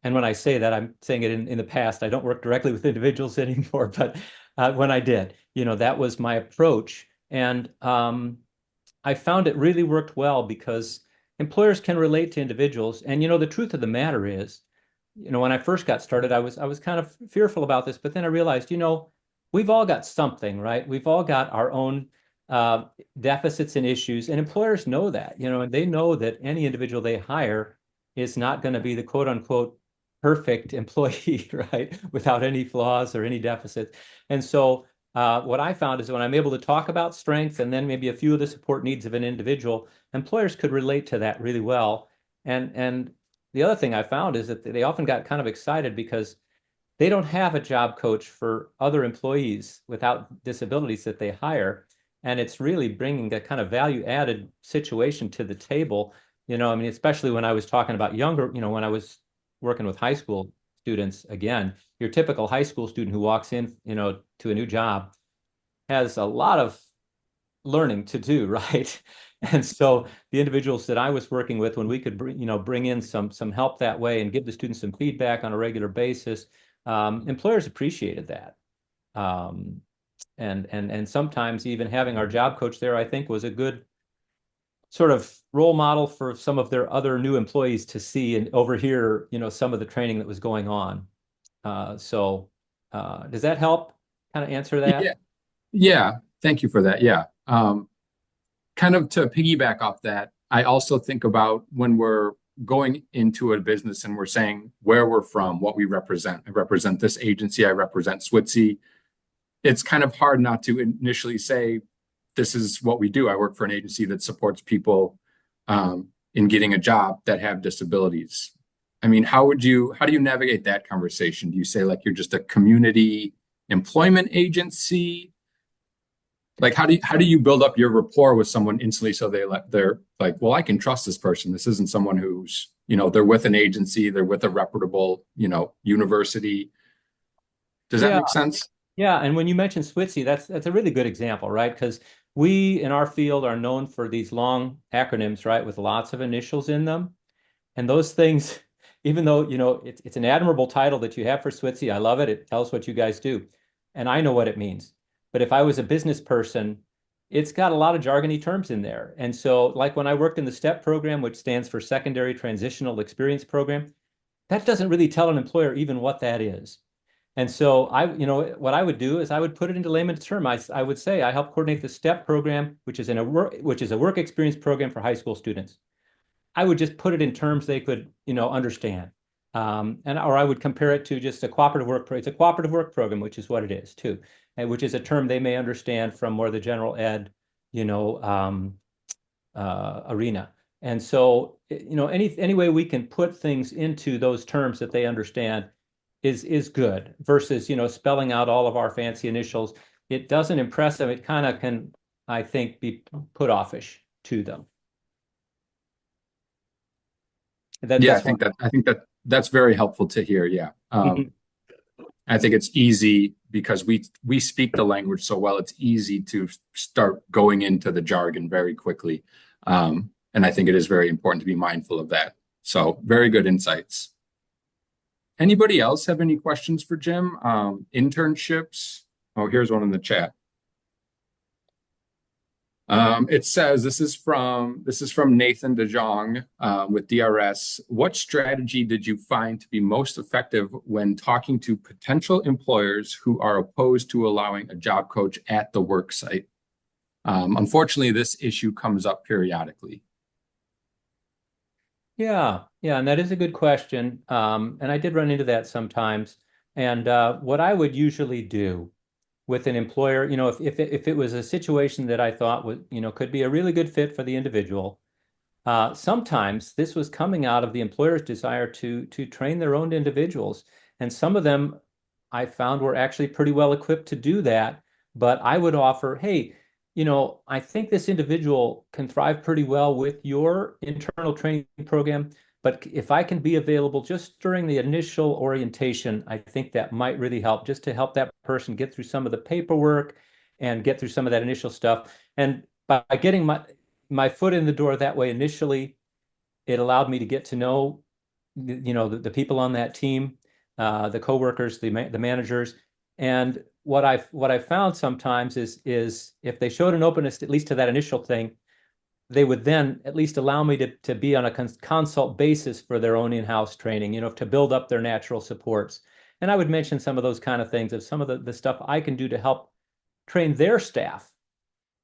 when I say that, I'm saying it in the past. I don't work directly with individuals anymore, but when I did, that was my approach. And I found it really worked well because employers can relate to individuals. And the truth of the matter is, when I first got started, I was kind of fearful about this, but then I realized, we've all got something, right? We've all got our own deficits and issues, and employers know that, and they know that any individual they hire is not going to be the quote unquote perfect employee, right? Without any flaws or any deficits. And so what I found is when I'm able to talk about strengths and then maybe a few of the support needs of an individual, employers could relate to that really well. And the other thing I found is that they often got kind of excited because they don't have a job coach for other employees without disabilities that they hire. And it's really bringing a kind of value added situation to the table. I mean, especially when I was talking about younger, when I was working with high school students, again, your typical high school student who walks in, to a new job has a lot of learning to do, right? And so the individuals that I was working with, when we could bring in some help that way and give the students some feedback on a regular basis, employers appreciated that. And sometimes even having our job coach there, I think, was a good sort of role model for some of their other new employees to see and overhear, some of the training that was going on. So does that help kind of answer that? Yeah. Yeah. Thank you for that. Yeah. Kind of to piggyback off that, I also think about when we're going into a business and we're saying where we're from, what we represent. I represent this agency, I represent Switzy. It's kind of hard not to initially say, this is what we do. I work for an agency that supports people in getting a job that have disabilities. I mean, how do you navigate that conversation? Do you say like you're just a community employment agency? Like how do you build up your rapport with someone instantly so they're like, well, I can trust this person. This isn't someone who's, they're with an agency, they're with a reputable, university. Does that Yeah, make sense? yeah. And when you mention Switzy, that's a really good example, right? Because we in our field are known for these long acronyms, right, with lots of initials in them. And those things, even though, it's an admirable title that you have for Switzy, I love it. It tells what you guys do. And I know what it means. But if I was a business person, it's got a lot of jargony terms in there. And so, like when I worked in the STEP program, which stands for Secondary Transitional Experience Program, that doesn't really tell an employer even what that is. And so what I would do is I would put it into layman's term. I would say I help coordinate the STEP program, which is a work experience program for high school students. I would just put it in terms they could, understand. Or I would compare it to just a cooperative work program. It's a cooperative work program, which is what it is too, and which is a term they may understand from more the general ed, arena. And so, any way we can put things into those terms that they understand is good versus, spelling out all of our fancy initials. It doesn't impress them. It kind of can, I think, be put offish to them. Yeah, I think that's very helpful to hear. Yeah. I think it's easy because we speak the language so well, it's easy to start going into the jargon very quickly. And I think it is very important to be mindful of that. So very good insights. Anybody else have any questions for Jim? Internships? Oh, here's one in the chat. It says this is from Nathan DeJong with DRS. What strategy did you find to be most effective when talking to potential employers who are opposed to allowing a job coach at the work site? Unfortunately, this issue comes up periodically. Yeah, and that is a good question. And I did run into that sometimes. And what I would usually do with an employer, if it was a situation that I thought would, could be a really good fit for the individual, sometimes this was coming out of the employer's desire to train their own individuals. And some of them I found were actually pretty well equipped to do that. But I would offer, hey, I think this individual can thrive pretty well with your internal training program. But if I can be available just during the initial orientation, I think that might really help, just to help that person get through some of the paperwork and get through some of that initial stuff. And by getting my foot in the door that way initially, it allowed me to get to know the people on that team, the coworkers, the managers. And what I found sometimes is if they showed an openness at least to that initial thing, they would then at least allow me to be on a consult basis for their own in-house training, to build up their natural supports. And I would mention some of those kind of things, of some of the stuff I can do to help train their staff,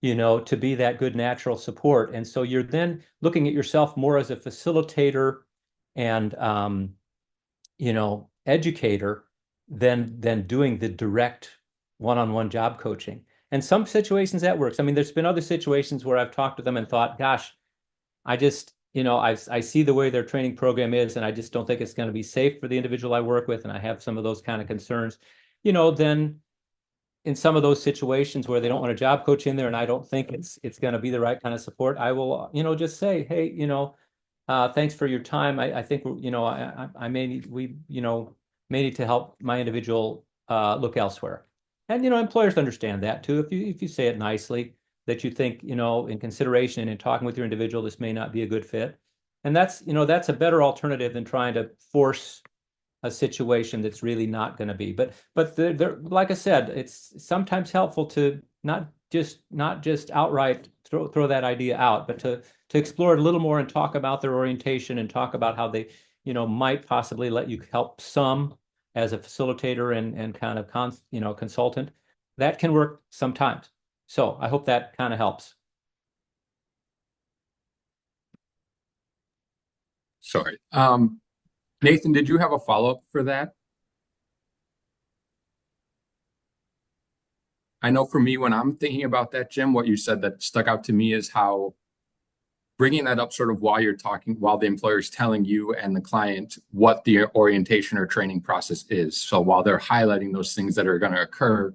to be that good natural support. And so you're then looking at yourself more as a facilitator and educator than doing the direct one-on-one job coaching. And some situations that works. I mean, there's been other situations where I've talked to them and thought, gosh, I just, I see the way their training program is, and I just don't think it's going to be safe for the individual I work with, and I have some of those kind of concerns. Then in some of those situations where they don't want a job coach in there, and I don't think it's going to be the right kind of support, I will, just say, hey, thanks for your time. I think, I may need, may need to help my individual look elsewhere. And, employers understand that too. If you say it nicely, that you think, in consideration and in talking with your individual, this may not be a good fit. And that's a better alternative than trying to force a situation that's really not going to be. But like I said, it's sometimes helpful to not just outright throw that idea out, but to explore it a little more and talk about their orientation and talk about how they, might possibly let you help some as a facilitator and kind of consultant. That can work sometimes. So I hope that kind of helps. Sorry. Nathan, did you have a follow-up for that? I know for me, when I'm thinking about that, Jim, what you said that stuck out to me is how bringing that up sort of while you're talking, while the employer is telling you and the client what the orientation or training process is. So while they're highlighting those things that are going to occur,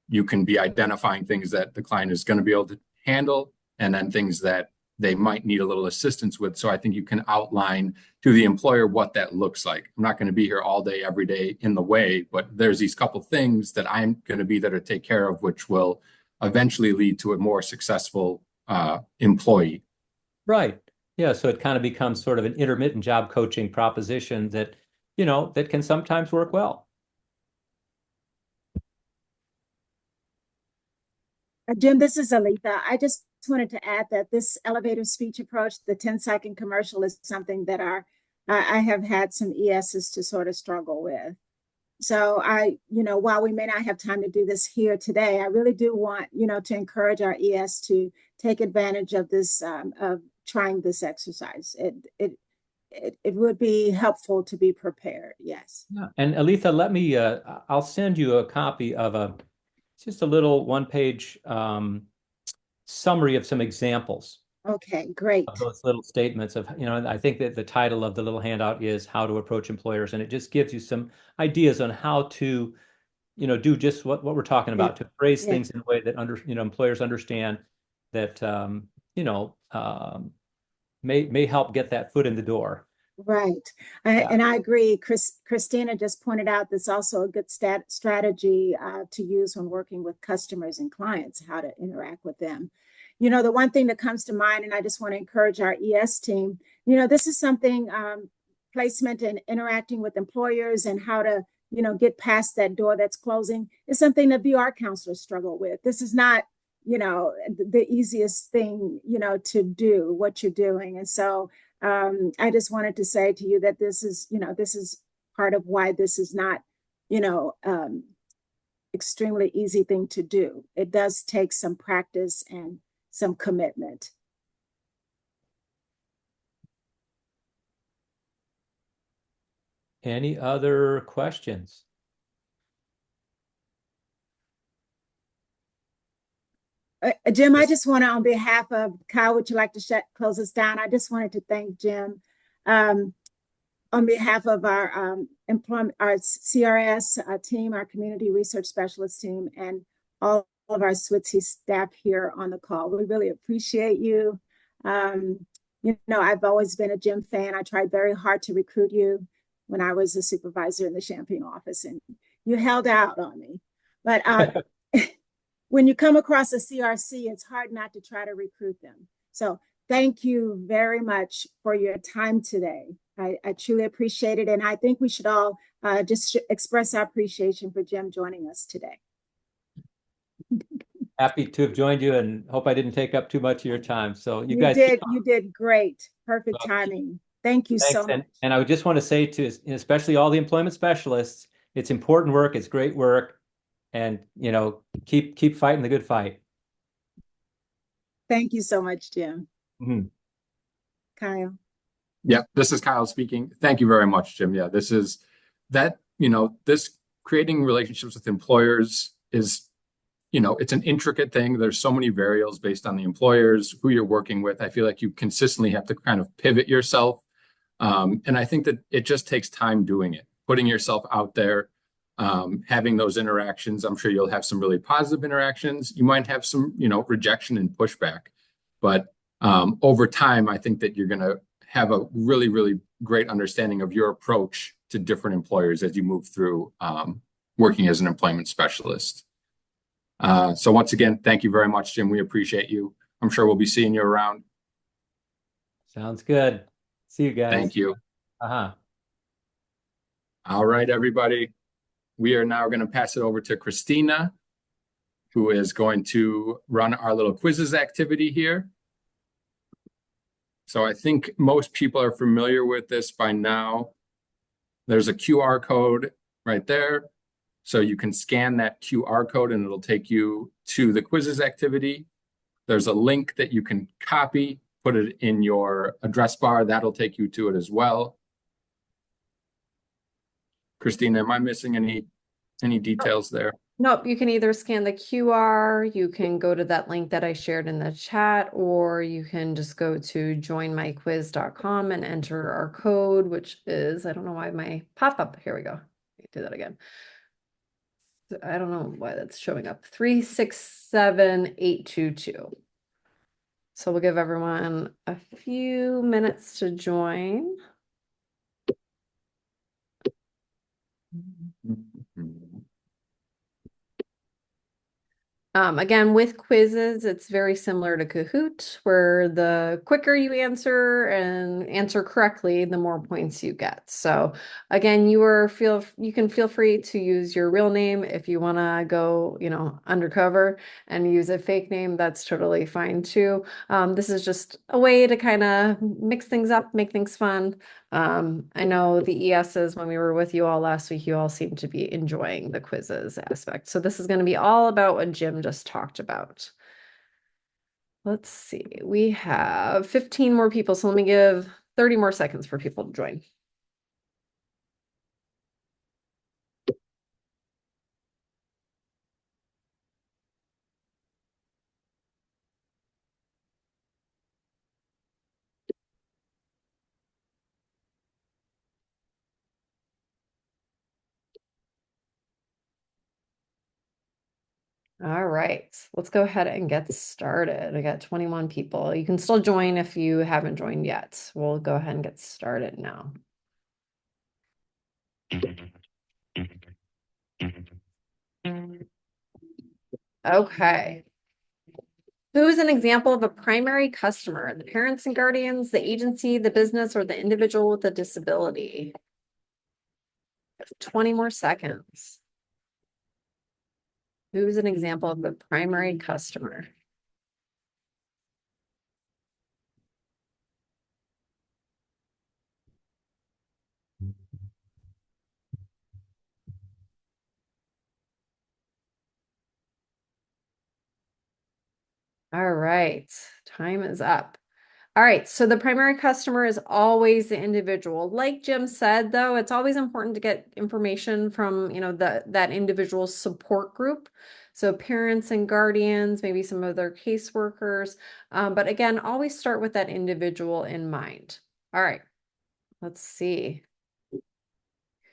you can be identifying things that the client is going to be able to handle, and then things that they might need a little assistance with. So I think you can outline to the employer what that looks like. I'm not going to be here all day, every day in the way, but there's these couple things that I'm going to be there to take care of, which will eventually lead to a more successful employee. Right. Yeah. So it kind of becomes sort of an intermittent job coaching proposition that, that can sometimes work well. Jim, this is Aletha. I just wanted to add that this elevator speech approach, the 10-second commercial, is something that I have had some ESs to sort of struggle with. So while we may not have time to do this here today, I really do want, to encourage our ES to take advantage of this, of trying this exercise. It would be helpful to be prepared. Yes. Yeah. And Aletha, I'll send you a copy of just a little one-page summary of some examples. Okay, great. Of those little statements of, I think that the title of the little handout is How to Approach Employers. And it just gives you some ideas on how to, do just what we're talking about, to phrase things in a way that employers understand that, may help get that foot in the door. Right. And I agree. Christina just pointed out this also a good strategy to use when working with customers and clients, how to interact with them. The one thing that comes to mind, and I just want to encourage our ES team, this is something, placement and interacting with employers and how to, get past that door that's closing is something that VR counselors struggle with. This is not, the easiest thing, to do what you're doing. And so I just wanted to say to you that this is part of why this is not, extremely easy thing to do. It does take some practice and some commitment. Any other questions? Jim, I Yes. just want to, on behalf of Kyle, would you like to close us down? I just wanted to thank Jim um, on behalf of our employment, our CRS team, our community research specialist team, and all of our SWTC staff here on the call. We really appreciate you. You know, I've always been a Jim fan. I tried very hard to recruit you when I was a supervisor in the Champaign office, and you held out on me. But when you come across a CRC, it's hard not to try to recruit them. So thank you very much for your time today. I truly appreciate it. And I think we should all just express our appreciation for Jim joining us today. Happy to have joined you and hope I didn't take up too much of your time. So you guys you did great. Perfect timing. Thank you thanks. so much. And I would just want to say to especially all the employment specialists, it's important work, it's great work, and keep fighting the good fight. Thank you so much, Jim. Mhm. Kyle. Yeah, this is Kyle speaking. Thank you very much, Jim. Yeah, this creating relationships with employers is, it's an intricate thing. There's so many variables based on the employers, who you're working with. I feel like you consistently have to kind of pivot yourself. And I think that it just takes time doing it, putting yourself out there, having those interactions. I'm sure you'll have some really positive interactions. You might have some, rejection and pushback, but over time, I think that you're going to have a really, really great understanding of your approach to different employers as you move through working as an employment specialist. So once again, thank you very much, Jim. We appreciate you. I'm sure we'll be seeing you around. Sounds good. See you guys. Thank you. Uh-huh. All right, everybody. We are now going to pass it over to Christina, who is going to run our little quizzes activity here. So I think most people are familiar with this by now. There's a QR code right there. So you can scan that QR code and it'll take you to the quizzes activity. There's a link that you can copy, put it in your address bar. That'll take you to it as well. Christina, am I missing any details there? Nope, you can either scan the QR, you can go to that link that I shared in the chat, or you can just go to joinmyquiz.com and enter our code, which is, I don't know why my pop-up, here we go. Do that again. I don't know why that's showing up. 367822. So we'll give everyone a few minutes to join. Again, with quizzes, it's very similar to Kahoot, where the quicker you answer and answer correctly, the more points you get. So again, you can feel free to use your real name if you want to go, undercover and use a fake name. That's totally fine too. This is just a way to kind of mix things up, make things fun. I know the ESs, when we were with you all last week, you all seemed to be enjoying the quizzes aspect. So this is going to be all about what Jim just talked about. Let's see, we have 15 more people, so let me give 30 more seconds for people to join. All right, let's go ahead and get started. I got 21 people. You can still join if you haven't joined yet. We'll go ahead and get started now. Okay. Who is an example of a primary customer? The parents and guardians, the agency, the business, or the individual with a disability? 20 more seconds. Who is an example of the primary customer? All right, time is up. All right, so the primary customer is always the individual. Like Jim said, though, it's always important to get information from, that individual's support group. So parents and guardians, maybe some of their caseworkers. But again, always start with that individual in mind. All right, let's see.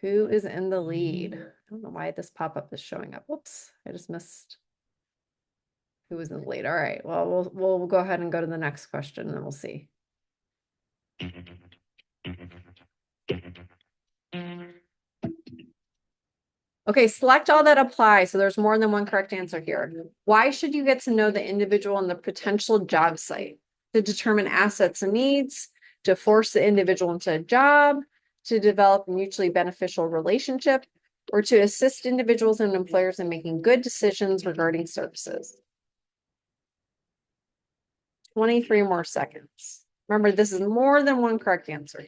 Who is in the lead? I don't know why this pop-up is showing up. Whoops, I just missed who was in the lead. All right, well, we'll go ahead and go to the next question and then we'll see. Okay, select all that apply. So there's more than one correct answer here. Why should you get to know the individual and the potential job site? To determine assets and needs, to force the individual into a job, to develop a mutually beneficial relationship, or to assist individuals and employers in making good decisions regarding services. 23 more seconds. Remember, this is more than one correct answer.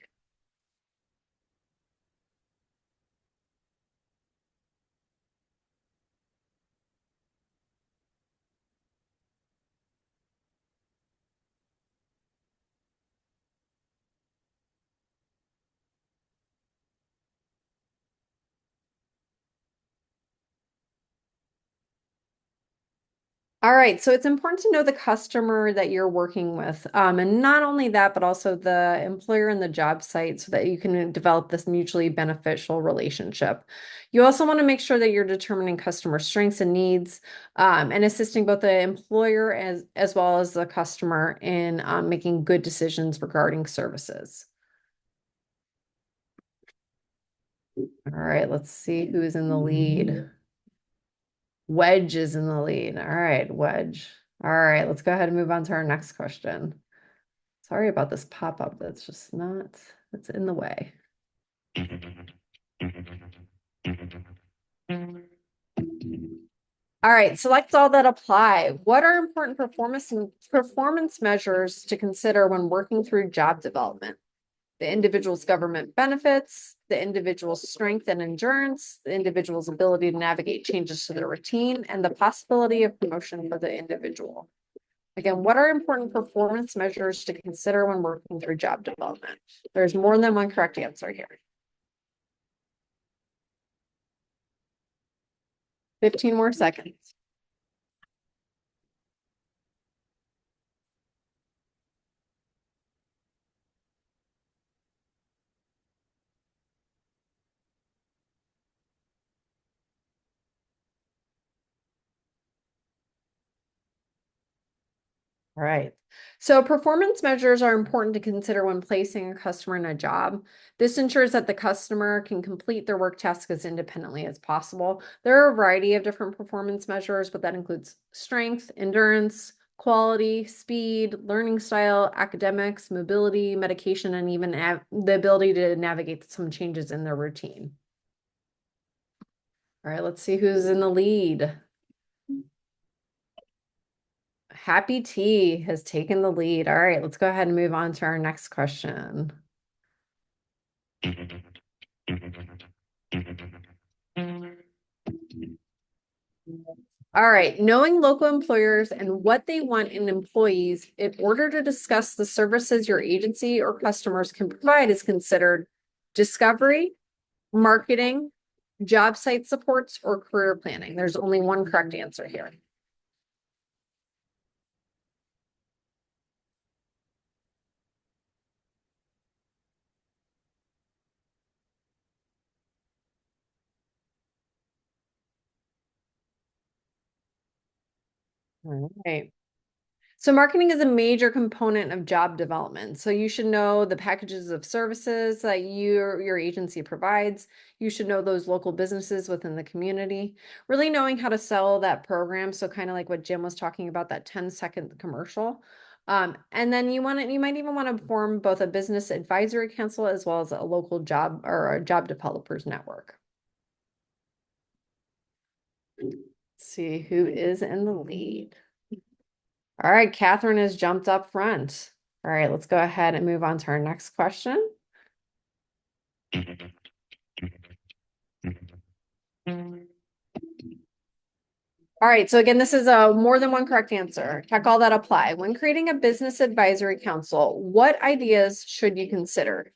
All right, so it's important to know the customer that you're working with. And not only that, but also the employer and the job site so that you can develop this mutually beneficial relationship. You also want to make sure that you're determining customer strengths and needs and assisting both the employer as well as the customer in making good decisions regarding services. All right, let's see who's in the lead. Wedge is in the lead. All right, Wedge. All right, let's go ahead and move on to our next question. Sorry about this pop-up. That's just not, it's in the way. All right, select all that apply. What are important performance measures to consider when working through job development? The individual's government benefits, the individual's strength and endurance, the individual's ability to navigate changes to their routine, and the possibility of promotion for the individual. Again, what are important performance measures to consider when working through job development? There's more than one correct answer here. 15 more seconds. All right. So performance measures are important to consider when placing a customer in a job. This ensures that the customer can complete their work tasks as independently as possible. There are a variety of different performance measures, but that includes strength, endurance, quality, speed, learning style, academics, mobility, medication, and even the ability to navigate some changes in their routine. All right, let's see who's in the lead. Happy Tea has taken the lead. All right, let's go ahead and move on to our next question. All right, knowing local employers and what they want in employees in order to discuss the services your agency or customers can provide is considered discovery, marketing, job site supports, or career planning. There's only one correct answer here. All right. So marketing is a major component of job development. So you should know the packages of services that your agency provides. You should know those local businesses within the community, really knowing how to sell that program. So kind of like what Jim was talking about, that 10-second commercial. And then you might even want to form both a business advisory council as well as a local job or a job developers network. Let's see who is in the lead. All right, Catherine has jumped up front. All right, let's go ahead and move on to our next question. All right, so again, this is a more than one correct answer. Check all that apply. When creating a business advisory council, what ideas should you consider?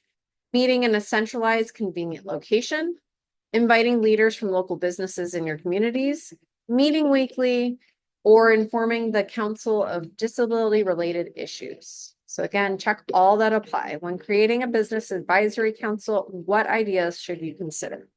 Meeting in a centralized, convenient location, inviting leaders from local businesses in your communities, meeting weekly, or informing the council of disability-related issues. So again, check all that apply. When creating a business advisory council, what ideas should you consider?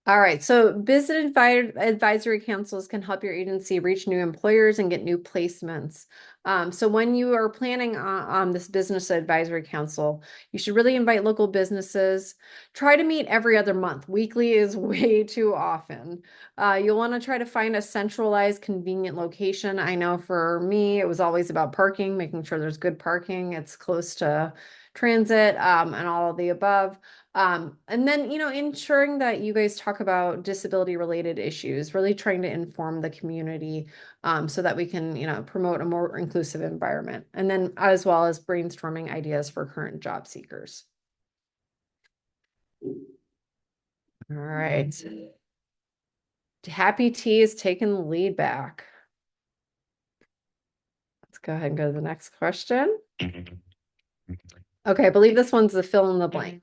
All right, so business advisory councils can help your agency reach new employers and get new placements. So when you are planning on this business advisory council, you should really invite local businesses. Try to meet every other month. Weekly is way too often. You'll want to try to find a centralized, convenient location. I know for me, it was always about parking, making sure there's good parking. It's close to transit, and all of the above. And then, ensuring that you guys talk about disability related issues, really trying to inform the community, so that we can, promote a more inclusive environment. And then as well as brainstorming ideas for current job seekers. All right. Happy Tea is taking the lead back. Let's go ahead and go to the next question. Okay, I believe this one's the fill in the blank.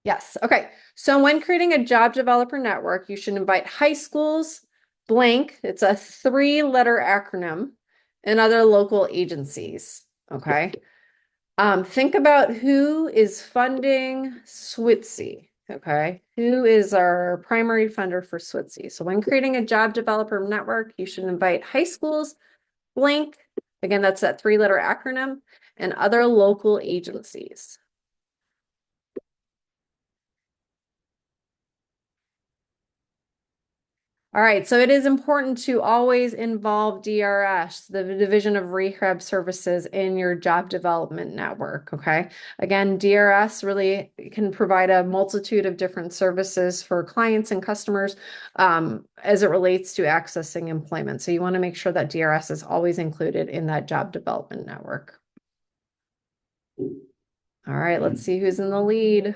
Yes. Okay. So when creating a job developer network, you should invite high schools, blank, it's a 3-letter acronym, and other local agencies. Okay. Think about who is funding SWITSEE. Okay. Who is our primary funder for SWITSEE? So when creating a job developer network, you should invite high schools, blank, again, that's that 3-letter acronym, and other local agencies. All right, so it is important to always involve DRS, the Division of Rehab Services, in your job development network, okay? Again, DRS really can provide a multitude of different services for clients and customers, as it relates to accessing employment. So you want to make sure that DRS is always included in that job development network. All right, let's see who's in the lead.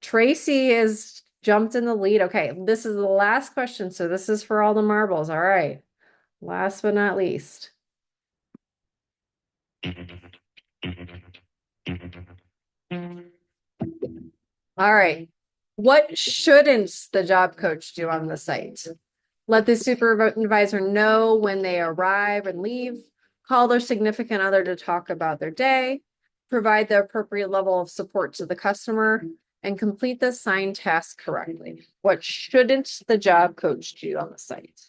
Tracy is jumped in the lead. Okay, this is the last question. So this is for all the marbles. All right. Last but not least. All right. What shouldn't the job coach do on the site? Let the supervisor know when they arrive and leave. Call their significant other to talk about their day. Provide the appropriate level of support to the customer, and complete the assigned task correctly. What shouldn't the job coach do on the site?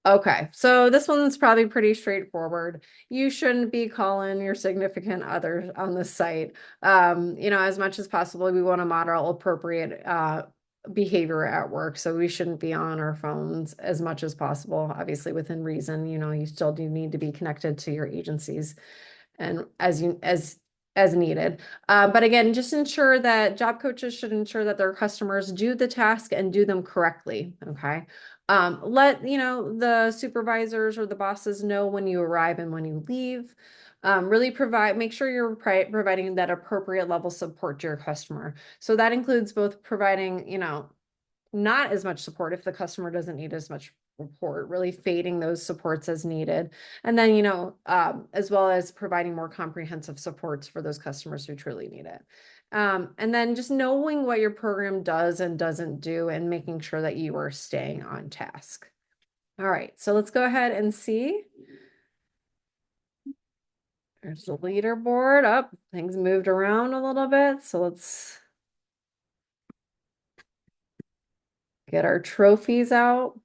Okay, so this one's probably pretty straightforward. You shouldn't be calling your significant other on the site. As much as possible, we want to model appropriate behavior at work. So we shouldn't be on our phones as much as possible, obviously within reason. You still do need to be connected to your agencies and as needed. But again, just ensure that job coaches should ensure that their customers do the task and do them correctly. Okay. Let the supervisors or the bosses know when you arrive and when you leave. Really make sure you're providing that appropriate level of support to your customer. So that includes both providing, not as much support if the customer doesn't need as much support, really fading those supports as needed. And then, as well as providing more comprehensive supports for those customers who truly need it. And then just knowing what your program does and doesn't do and making sure that you are staying on task. All right, so let's go ahead and see. There's the leaderboard up. Things moved around a little bit. So let's get our trophies out.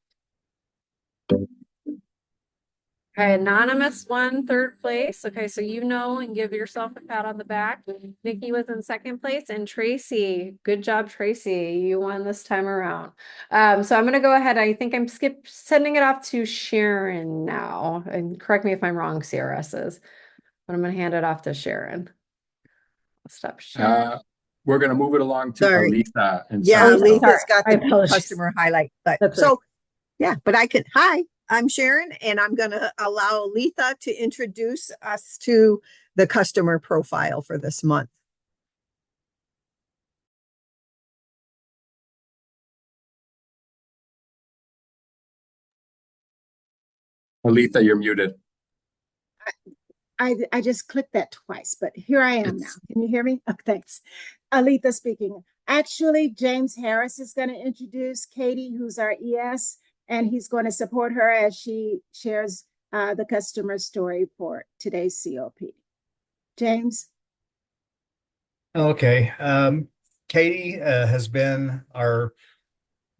Okay, Anonymous won 3rd place. Okay, so and give yourself a pat on the back. Nikki was in 2nd place, and Tracy, good job, Tracy. You won this time around. So I'm gonna go ahead. I think I'm sending it off to Sharon now. And correct me if I'm wrong, CRSs, but I'm gonna hand it off to Sharon. I'll stop sharing. we're going to move it along to Sorry. Alisa. And Yeah, sorry. Sorry, Letha's got I the apologize. customer highlight, but That's so right. yeah, but hi, I'm Sharon, and I'm gonna allow Letha to introduce us to the customer profile for this month. Alisa, you're muted. I just clicked that twice, but here I am now. Can you hear me? Oh, thanks. Aletha speaking. Actually, James Harris is going to introduce Katie, who's our ES, and he's going to support her as she shares the customer story for today's COP. James? Okay. Katie has been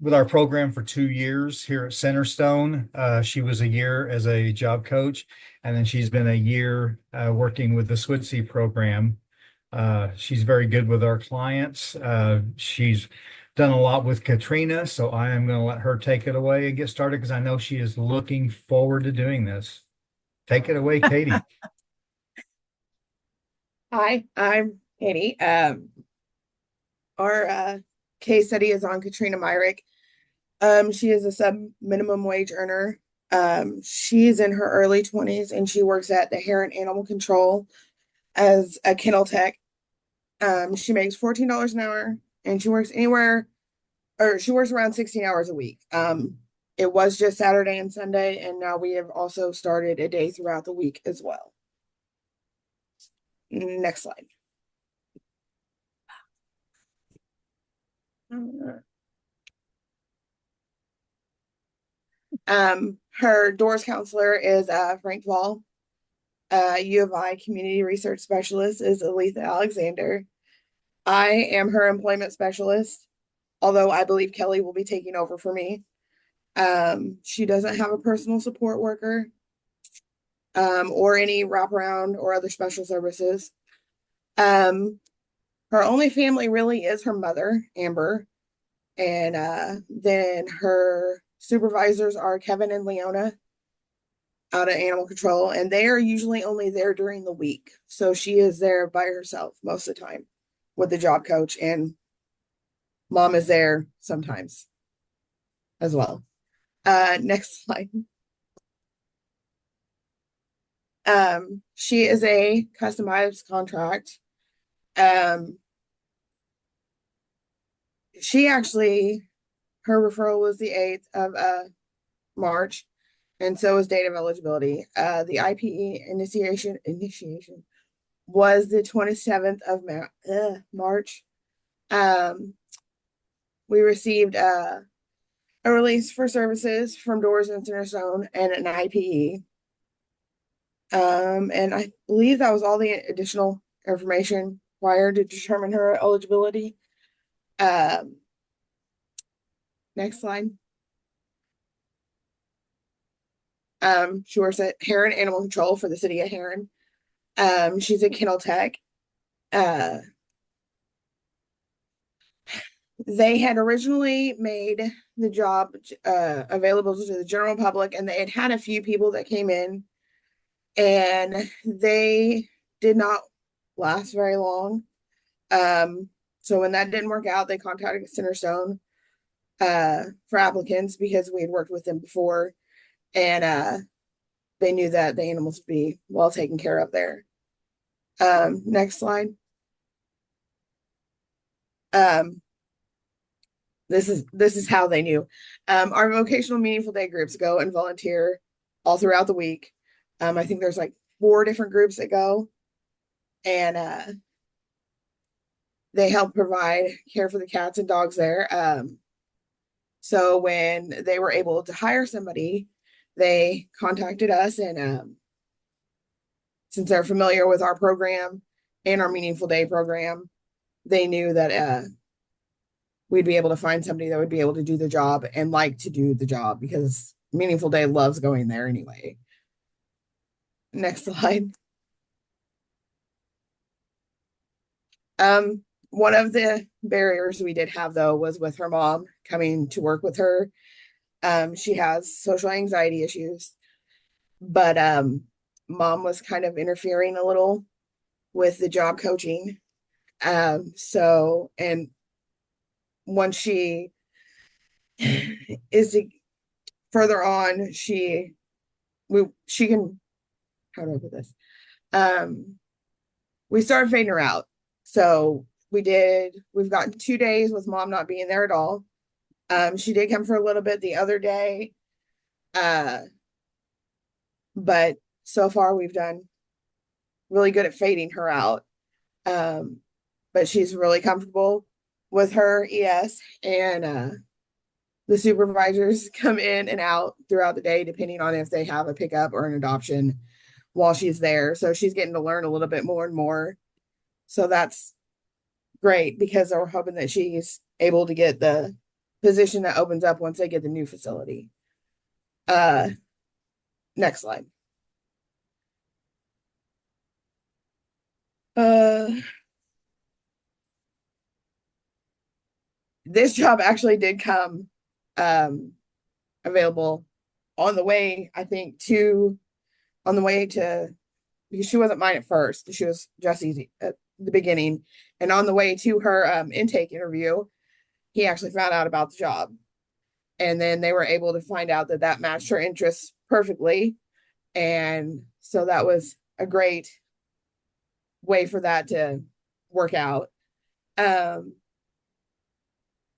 with our program for 2 years here at Centerstone. She was a year as a job coach, and then she's been a year working with the SWITC program. She's very good with our clients. She's done a lot with Katrina, so I am going to let her take it away and get started because I know she is looking forward to doing this. Take it away, Katie. Hi, I'm Katie. Our case study is on Katrina Myrick. She is a sub minimum wage earner. She's in her early 20s and she works at the Heron Animal Control as a kennel tech. She makes $14 an hour and she works around 16 hours a week. It was just Saturday and Sunday, and now we have also started a day throughout the week as well. Next slide. Her doors counselor is Frank Vall. U of I community research specialist is Aletha Alexander. I am her employment specialist, although I believe Kelly will be taking over for me. She doesn't have a personal support worker or any wraparound or other special services. Her only family really is her mother, Amber, and then her supervisors are Kevin and Leona out of animal control, and they are usually only there during the week. So she is there by herself most of the time with the job coach, and mom is there sometimes as well. Next slide. She is a customized contract. She actually, her referral was the 8th of March, and so is date of eligibility. The IPE initiation was the 27th of March. We received a release for services from Doors and Centerstone and an IPE. And I believe that was all the additional information required to determine her eligibility. Next slide. She works at Heron Animal Control for the city of Heron. She's a kennel tech. They had originally made the job available to the general public, and they had had a few people that came in, and they did not last very long. So when that didn't work out, they contacted Centerstone for applicants because we had worked with them before, and they knew that the animals would be well taken care of there. Next slide. This is how they knew. Our vocational meaningful day groups go and volunteer all throughout the week. I think there's like 4 different groups that go, and they help provide care for the cats and dogs there. So when they were able to hire somebody, they contacted us, and since they're familiar with our program and our meaningful day program, they knew that we'd be able to find somebody that would be able to do the job and like to do the job, because Meaningful Day loves going there anyway. Next slide. One of the barriers we did have, though, was with her mom coming to work with her. She has social anxiety issues, but mom was kind of interfering a little with the job coaching. So, and once she is further on, she can, how do I put this? We started fading her out. So we've gotten 2 days with mom not being there at all. She did come for a little bit the other day. But so far we've done really good at fading her out. But she's really comfortable with her ES, and the supervisors come in and out throughout the day, depending on if they have a pickup or an adoption while she's there. So she's getting to learn a little bit more and more. So that's great, because we're hoping that she's able to get the position that opens up once they get the new facility. Next slide. This job actually did come available on the way, I think, on the way to, because she wasn't mine at first. She was Jesse's at the beginning. And on the way to her intake interview, he actually found out about the job. And then they were able to find out that that matched her interests perfectly. And so that was a great way for that to work out.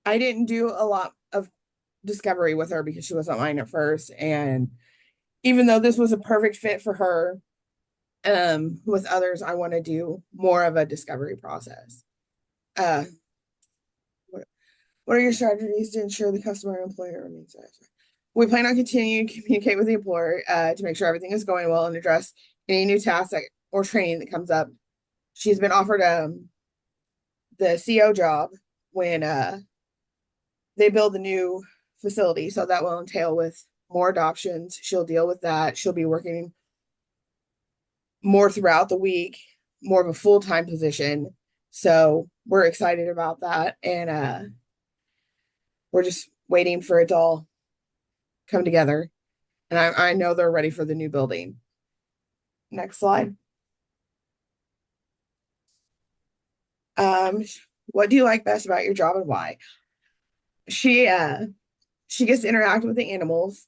I didn't do a lot of discovery with her because she wasn't mine at first. And even though this was a perfect fit for her, with others, I want to do more of a discovery process. What are your strategies to ensure the customer and employer remains satisfied? We plan on continuing to communicate with the employer to make sure everything is going well and address any new tasks or training that comes up. She's been offered the CO job when they build the new facility. So that will entail with more adoptions. She'll deal with that. She'll be working more throughout the week, more of a full-time position. So we're excited about that. And we're just waiting for it to all come together. And I know they're ready for the new building. Next slide. What do you like best about your job and why? She gets to interact with the animals,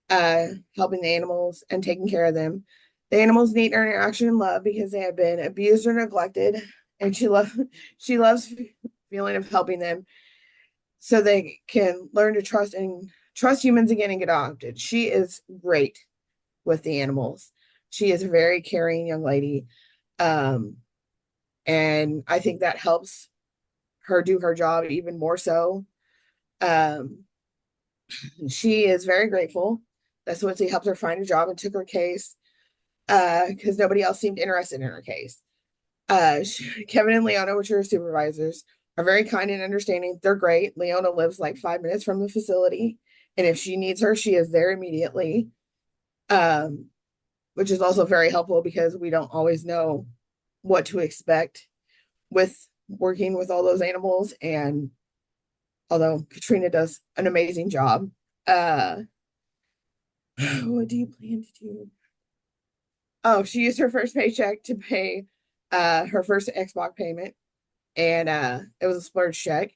helping the animals and taking care of them. The animals need her interaction and love because they have been abused or neglected, and she loves feeling of helping them so they can learn to trust humans again and get adopted. She is great with the animals. She is a very caring young lady. And I think that helps her do her job even more so. She is very grateful that Switzy helped her find a job and took her case because nobody else seemed interested in her case. Kevin and Leona, which are her supervisors, are very kind and understanding. They're great. Leona lives like 5 minutes from the facility, and if she needs her, she is there immediately, which is also very helpful because we don't always know what to expect with working with all those animals. And although Katrina does an amazing job, what do you plan to do? Oh, she used her first paycheck to pay her first Xbox payment, and it was a splurge check.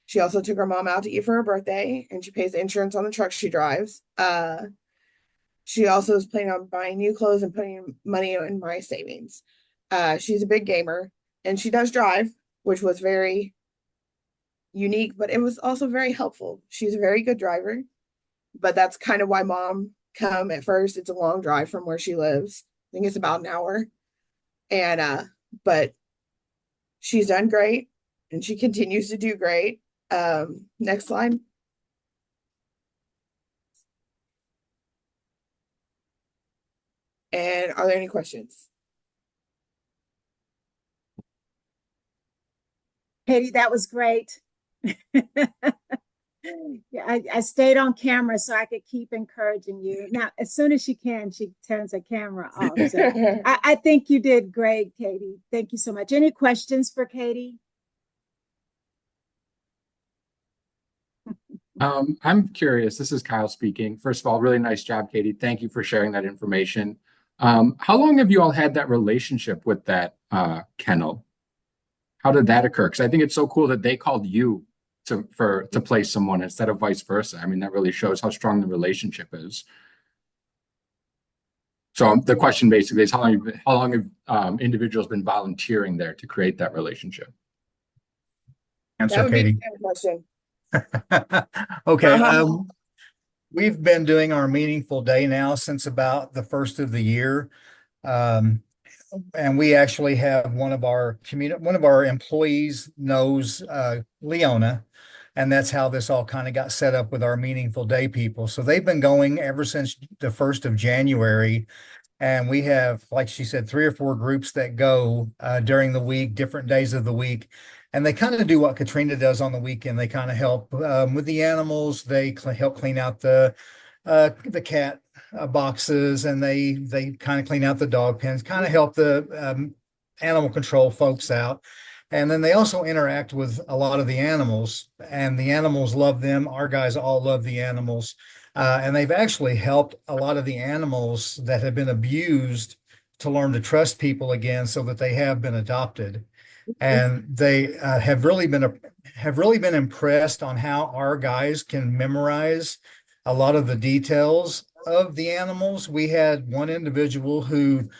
She also took her mom out to eat for her birthday, and she pays insurance on the truck she drives. She also is planning on buying new clothes and putting money in my savings. She's a big gamer, and she does drive, which was very unique, but it was also very helpful. She's a very good driver, but that's kind of why mom come at first. It's a long drive from where she lives. I think it's about an hour. And but she's done great, and she continues to do great. Next slide. And are there any questions? Katie, that was great. Yeah, I stayed on camera so I could keep encouraging you. Now, as soon as she can, she turns her camera off. So I think you did great, Katie. Thank you so much. Any questions for Katie? I'm curious. This is Kyle speaking. First of all, really nice job, Katie. Thank you for sharing that information. How long have you all had that relationship with that kennel? How did that occur? Because I think it's so cool that they called you to place someone instead of vice versa. I mean, that really shows how strong the relationship is. So the question basically is how long have individuals been volunteering there to create that relationship? That Answer, would be Katie. the question. Okay, we've been doing our meaningful day now since about the first of the year. And we actually have one of our employees knows Leona, and that's how this all kind of got set up with our meaningful day people. So they've been going ever since the 1st of January. And we have, like she said, 3 or 4 groups that go during the week, different days of the week. And they kind of do what Katrina does on the weekend. They kind of help with the animals. They help clean out the cat boxes, and they kind of clean out the dog pens, kind of help the animal control folks out. And then they also interact with a lot of the animals, and the animals love them. Our guys all love the animals. And they've actually helped a lot of the animals that have been abused to learn to trust people again so that they have been adopted. And they have really been impressed on how our guys can memorize a lot of the details of the animals. We had one individual who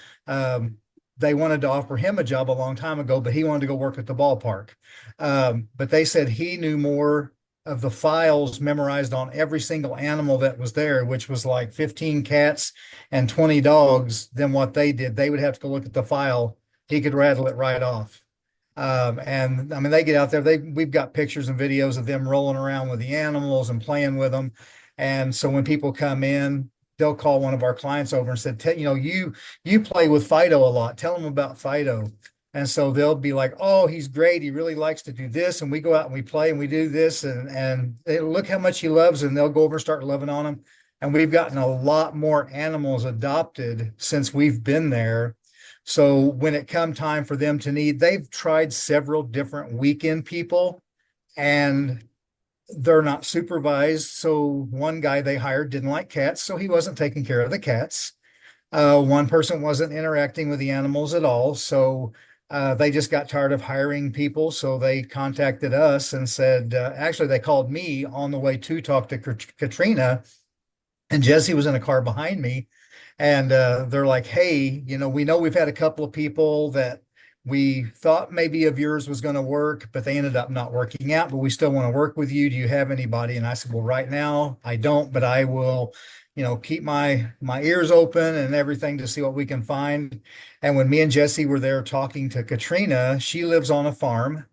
they wanted to offer him a job a long time ago, but he wanted to go work at the ballpark. But they said he knew more of the files memorized on every single animal that was there, which was like 15 cats and 20 dogs, than what they did. They would have to go look at the file. He could rattle it right off. And I mean, they get out there, we've got pictures and videos of them rolling around with the animals and playing with them. And so when people come in, they'll call one of our clients over and said, you play with Fido a lot. Tell them about Fido. And so they'll be like, oh, he's great. He really likes to do this. And we go out and we play and we do this, and they look how much he loves, and they'll go over and start loving on him. And we've gotten a lot more animals adopted since we've been there. So when it come time for them to need, they've tried several different weekend people, and they're not supervised. So one guy they hired didn't like cats, so he wasn't taking care of the cats. One person wasn't interacting with the animals at all. So they just got tired of hiring people. So they contacted us and said, actually, they called me on the way to talk to Katrina, and Jesse was in a car behind me. And they're like, hey, we know we've had a couple of people that we thought maybe of yours was going to work, but they ended up not working out, but we still want to work with you. Do you have anybody? And I said, well, right now I don't, but I will, keep my ears open and everything to see what we can find. And when me and Jesse were there talking to Katrina, she lives on a farm,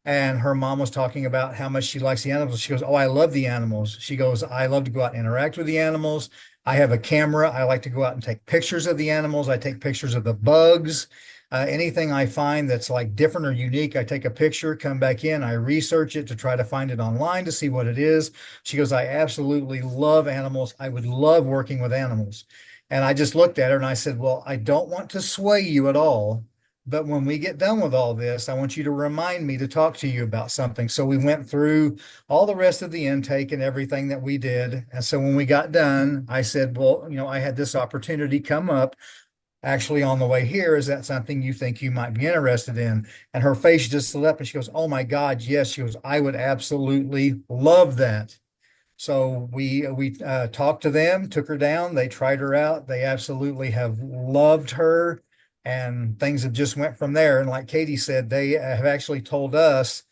and her mom was talking about how much she likes the animals. She goes, oh, I love the animals. She goes, I love to go out and interact with the animals. I have a camera. I like to go out and take pictures of the animals. I take pictures of the bugs. Anything I find that's like different or unique, I take a picture, come back in, I research it to try to find it online to see what it is. She goes, I absolutely love animals. I would love working with animals. And I just looked at her and I said, well, I don't want to sway you at all, but when we get done with all this, I want you to remind me to talk to you about something. So we went through all the rest of the intake and everything that we did. And so when we got done, I said, well, I had this opportunity come up actually on the way here. Is that something you think you might be interested in? And her face just lit up and she goes, oh my God, yes. She goes, I would absolutely love that. So we talked to them, took her down, they tried her out. They absolutely have loved her, and things have just went from there. And like Katie said, they have actually told us,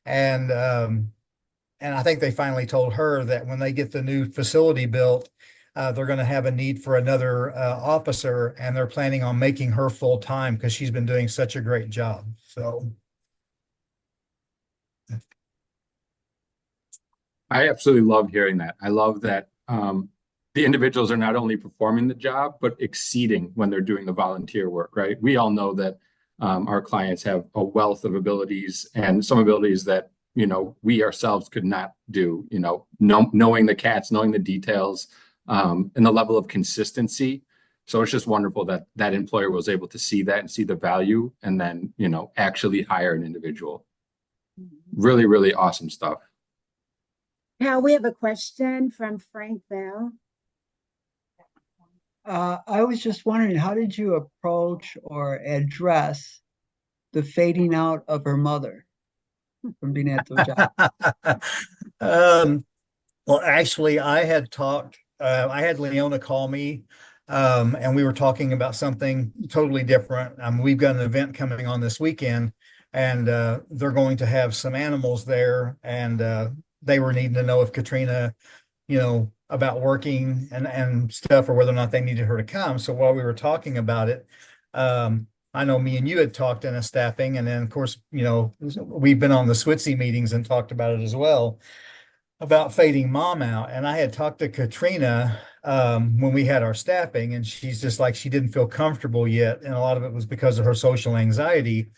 and I think they finally told her that when they get the new facility built, they're going to have a need for another officer, and they're planning on making her full time because she's been doing such a great job. So I absolutely love hearing that. I love that the individuals are not only performing the job, but exceeding when they're doing the volunteer work, right? We all know that our clients have a wealth of abilities, and some abilities that, we ourselves could not do, knowing the cats, knowing the details, and the level of consistency. So it's just wonderful that that employer was able to see that and see the value, and then, actually hire an individual. Really, really awesome stuff. Now we have a question from Frank Bell. I was just wondering, how did you approach or address the fading out of her mother from being at the job? Well, actually, I had Leona call me, and we were talking about something totally different. We've got an event coming on this weekend, and they're going to have some animals there, and they were needing to know if Katrina, about working and stuff, or whether or not they needed her to come. So while we were talking about it, I know me and you had talked in a staffing, and then of course, we've been on the SWITSI meetings and talked about it as well, about fading mom out. And I had talked to Katrina when we had our staffing, and she's just like, she didn't feel comfortable yet. And a lot of it was because of her social anxiety.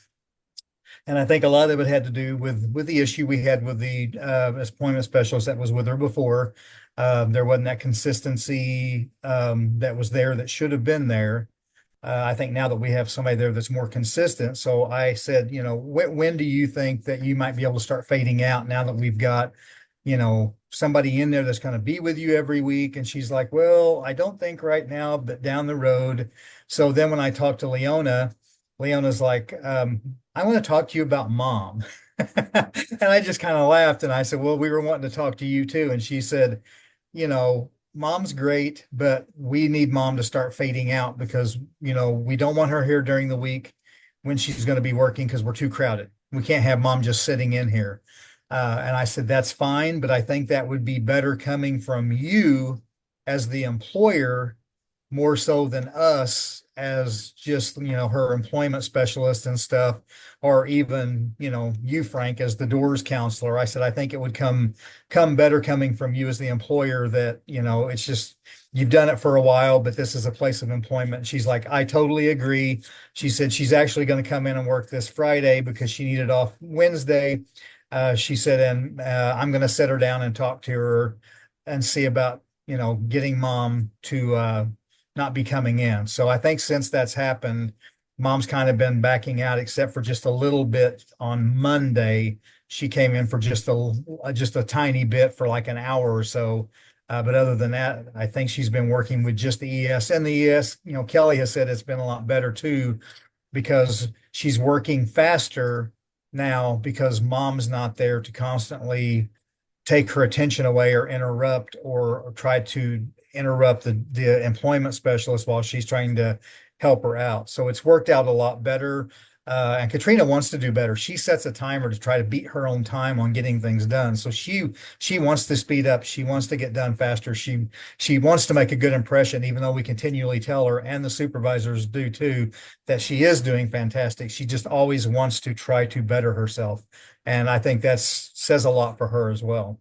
And I think a lot of it had to do with the issue we had with the appointment specialist that was with her before. There wasn't that consistency that was there that should have been there. I think now that we have somebody there that's more consistent. So I said, when do you think that you might be able to start fading out now that we've got, somebody in there that's going to be with you every week? And she's like, well, I don't think right now, but down the road. So then when I talked to Leona's like, I want to talk to you about mom. And I just kind of laughed and I said, well, we were wanting to talk to you too. And she said, mom's great, but we need mom to start fading out because, we don't want her here during the week when she's going to be working because we're too crowded. We can't have mom just sitting in here. And I said, that's fine, but I think that would be better coming from you as the employer more so than us as just, her employment specialist and stuff, or even, you, Frank, as the doors counselor. I said, I think it would come better coming from you as the employer that, it's just, you've done it for a while, but this is a place of employment. She's like, I totally agree. She said she's actually going to come in and work this Friday because she needed off Wednesday. She said, and I'm going to sit her down and talk to her and see about, getting mom to not be coming in. So I think since that's happened, mom's kind of been backing out, except for just a little bit on Monday. She came in for just a tiny bit for like an hour or so. But other than that, I think she's been working with just the ES, and the ES, Kelly has said it's been a lot better too, because she's working faster now because mom's not there to constantly take her attention away or interrupt or try to interrupt the employment specialist while she's trying to help her out. So it's worked out a lot better. And Katrina wants to do better. She sets a timer to try to beat her own time on getting things done. So she wants to speed up. She wants to get done faster. She wants to make a good impression, even though we continually tell her, and the supervisors do too, that she is doing fantastic. She just always wants to try to better herself. And I think that says a lot for her as well.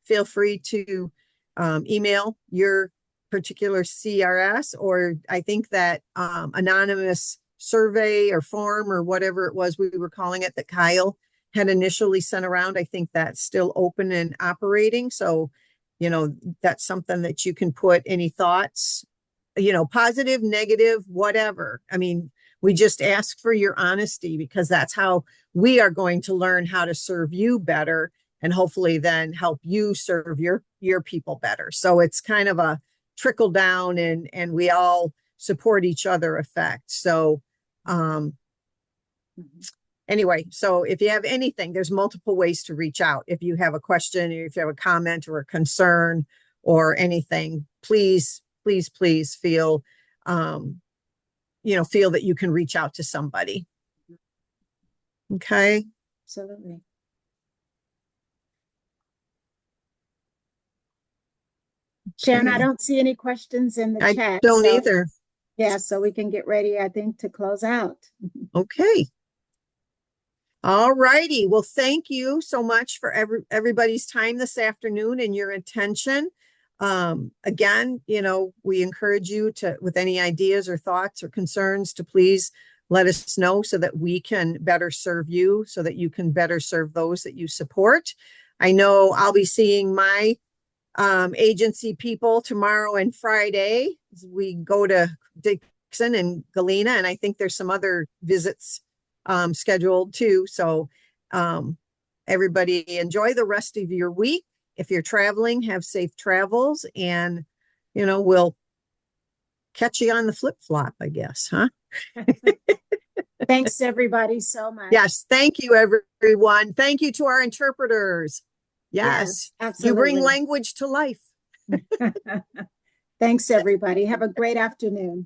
Feel free to email your particular CRS, or I think that anonymous survey or form or whatever it was we were calling it that Kyle had initially sent around. I think that's still open and operating. So, that's something that you can put any thoughts, positive, negative, whatever. I mean, we just ask for your honesty because that's how we are going to learn how to serve you better, and hopefully then help you serve your people better. So it's kind of a trickle down and we all support each other effect. So anyway, so if you have anything, there's multiple ways to reach out. If you have a question, or if you have a comment or a concern or anything, please feel, feel that you can reach out to somebody. Okay. Absolutely. Sharon, I don't see any questions in the chat. I don't either. Yeah, so we can get ready, I think, to close out. Okay. All righty. Well, thank you so much for everybody's time this afternoon and your attention. Again, we encourage you to, with any ideas or thoughts or concerns, to please let us know so that we can better serve you, so that you can better serve those that you support. I know I'll be seeing my agency people tomorrow and Friday. We go to Dixon and Galena, and I think there's some other visits scheduled too. So everybody enjoy the rest of your week. If you're traveling, have safe travels, and we'll catch you on the flip-flop, I guess, huh? Thanks, everybody, so much. Yes, thank you, everyone. Thank you to our interpreters. Yes, you bring absolutely. language to life. Thanks, everybody. Have a great afternoon.